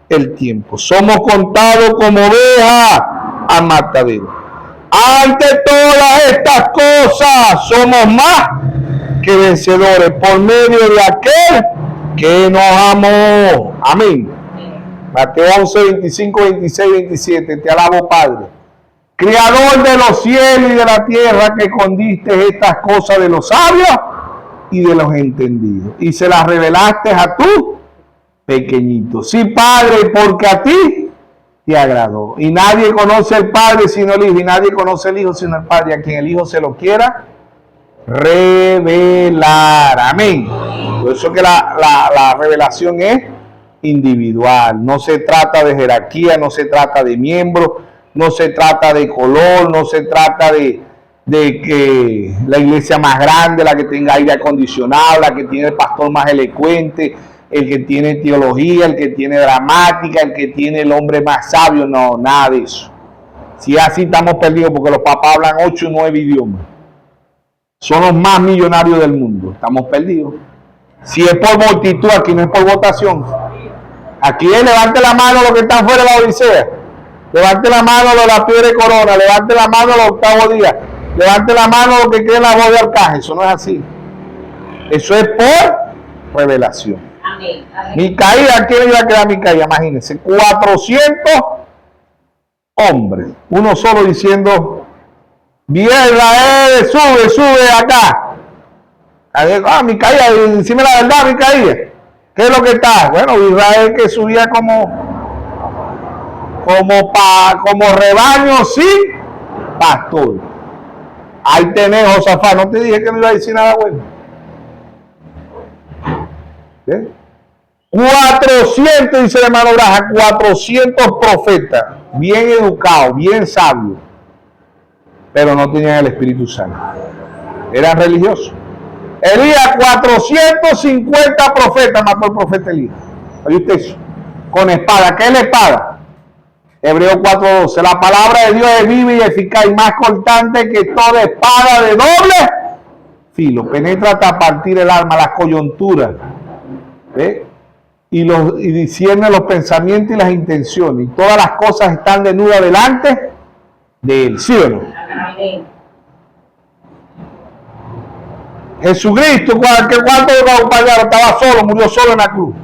el tiempo. Somos contados como ovejas a matadero. Ante todas estas cosas somos más que vencedores por medio de aquel que nos amó. Amén. Mateo 11, 25, 26, 27. Te alabo, Padre, Creador de los cielos y de la tierra, que escondiste estas cosas de los sabios y de los entendidos, y se las revelaste a tu pequeñito. Sí, Padre, porque a ti te agradó. Y nadie conoce al Padre sino el Hijo, y nadie conoce al Hijo sino el Padre, a quien el Hijo se lo quiera revelar. Amén. Por eso que la revelación es individual. No se trata de jerarquía, no se trata de miembros, no se trata de color, no se trata de que la iglesia más grande, la que tenga aire acondicionado, la que tiene el pastor más elocuente, el que tiene teología, el que tiene dramática, el que tiene el hombre más sabio. No, nada de eso. Si es así, estamos perdidos, porque los papás hablan 8 o 9 idiomas. Son los más millonarios del mundo. Estamos perdidos. Si es por multitud, aquí no es por votación. Aquí es levante la mano los que están fuera de la Odisea. Levante la mano los de la piedra de corona. Levante la mano los octavos días. Levante la mano los que creen la voz de arcángel. Eso no es así. Eso es por revelación.
Amén.
Micaías, ¿quién iba a quedar Micaías? Imagínense, 400 hombres. Uno solo diciendo, bien Israel, sube acá. Micaías, decime la verdad, Micaías. ¿Qué es lo que está? Bueno, Israel que subía como rebaño sin pastor. Ahí tenés, Josafat. No te dije que no iba a decir nada bueno. ¿Qué? 400, dice el hermano Braja, 400 profetas, bien educados, bien sabios, pero no tenían el Espíritu Santo. Eran religiosos. Elías, 450 profetas mató el profeta Elías. ¿Oye usted eso? Con espada. ¿Qué es la espada? Hebreos 4:12. La palabra de Dios es viva y eficaz y más cortante que toda espada de doble filo. Penetra hasta partir el alma, las coyunturas. ¿Ve? Y discierne los pensamientos y las intenciones. Y todas las cosas están desnudas delante de él. ¿Sí o no?
Amén.
Jesucristo, ¿cuánto lo acompañaron? Estaba solo, murió solo en la cruz.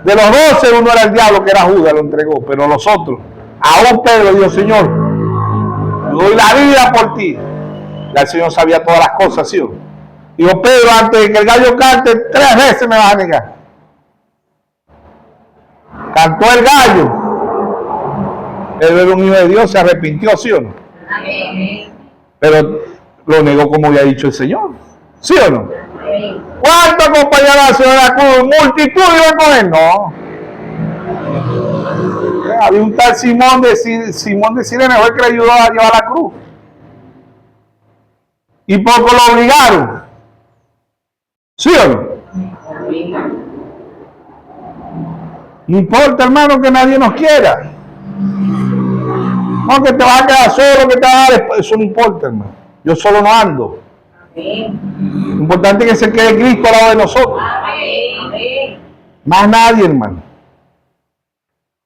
De los 12, uno era el diablo, que era Judas, lo entregó. Pero los otros, aún Pedro dijo, Señor, yo doy la vida por ti. Ya el Señor sabía todas las cosas, ¿sí o no? Dijo Pedro, antes de que el gallo cante, 3 veces me vas a negar. Cantó el gallo. Pedro era un hijo de Dios, se arrepintió, ¿sí o no?
Amén.
Pero lo negó como había dicho el Señor. ¿Sí o no?
Amén.
¿Cuánto acompañaron al Señor a la cruz? Multitud iban con él. No. Había un tal Simón de Sirene, fue el que le ayudó a llevar la cruz. Y poco lo obligaron. ¿Sí o no? No importa, hermano, que nadie nos quiera. No, que te vas a quedar solo, que te vas a dar. Eso no importa, hermano. Yo solo no ando.
Amén.
Lo importante es que se quede Cristo al lado de nosotros.
Amén.
Más nadie, hermano.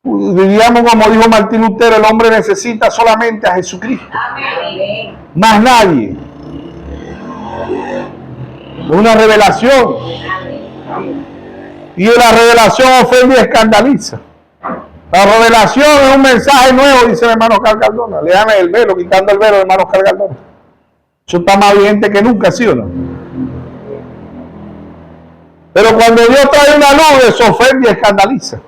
Diríamos como dijo Martín Lutero, el hombre necesita solamente a Jesucristo.
Amén.
Más nadie. Una revelación. Y la revelación ofende y escandaliza. La revelación es un mensaje nuevo, dice el hermano Oscar Cardona. Le dan el velo, quitando el velo, el hermano Oscar Cardona. Eso está más vigente que nunca, ¿sí o no? Pero cuando Dios trae una luz, eso ofende y escandaliza.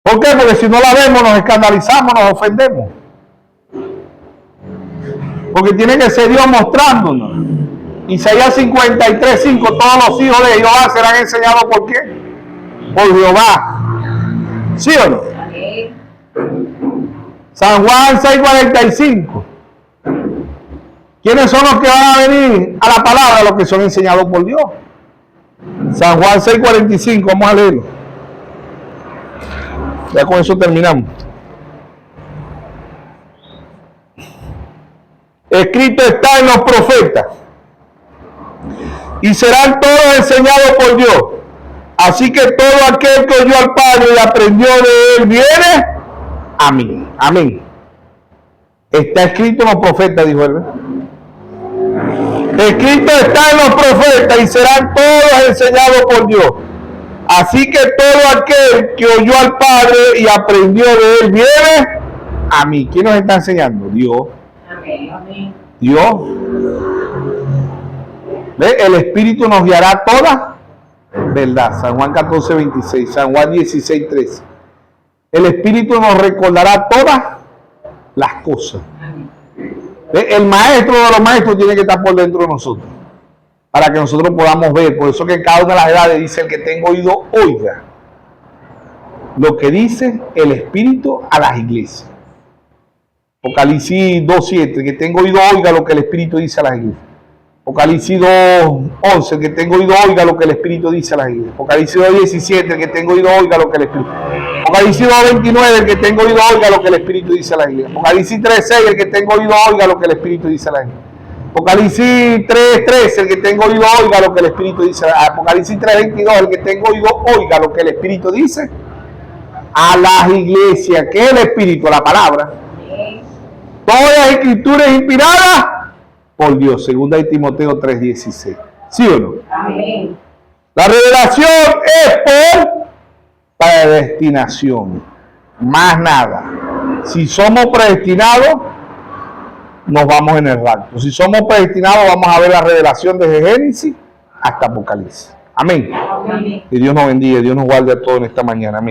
¿Por qué? Porque si no la vemos, nos escandalizamos, nos ofendemos. Porque tiene que ser Dios mostrándonos. Isaías 53:5, todos los hijos de Jehová serán enseñados ¿por qué? Por Jehová. ¿Sí o no?
Amén.
San Juan 6:45. ¿Quiénes son los que van a venir a la palabra? Los que son enseñados por Dios. San Juan 6:45, vamos a leerlo. Ya con eso terminamos. Escrito está en los profetas. Y serán todos enseñados por Dios. Así que todo aquel que oyó al Padre y aprendió de él viene a mí. Amén. Está escrito en los profetas, dijo él. Escrito está en los profetas y serán todos enseñados por Dios. Así que todo aquel que oyó al Padre y aprendió de él viene a mí. ¿Quién nos está enseñando? Dios.
Amén.
Dios. ¿Ve? El Espíritu nos guiará toda verdad. San Juan 14:26, San Juan 16:13. El Espíritu nos recordará todas las cosas. ¿Ve? El maestro de los maestros tiene que estar por dentro de nosotros, para que nosotros podamos ver. Por eso que en cada una de las edades dice: el que tenga oído, oiga lo que dice el Espíritu a las iglesias. Apocalipsis 2:7, el que tenga oído, oiga lo que el Espíritu dice a las iglesias. Apocalipsis 2:11, el que tenga oído, oiga lo que el Espíritu dice a las iglesias. Apocalipsis 2:17, el que tenga oído, oiga lo que el Espíritu. Apocalipsis 2:29, el que tenga oído, oiga lo que el Espíritu dice a las iglesias. Apocalipsis 3:6, el que tenga oído, oiga lo que el Espíritu dice a las iglesias. Apocalipsis 3:13, el que tenga oído, oiga lo que el Espíritu dice. Apocalipsis 3:22, el que tenga oído, oiga lo que el Espíritu dice a las iglesias. ¿Qué es el Espíritu? La palabra. Todas las escrituras inspiradas por Dios. Segunda de Timoteo 3:16. ¿Sí o no?
Amén.
La revelación es por predestinación. Más nada. Si somos predestinados, nos vamos en el rapto. Si somos predestinados, vamos a ver la revelación desde Génesis hasta Apocalipsis. Amén.
Amén.
Que Dios nos bendiga, Dios nos guarde a todos en esta mañana. Amén.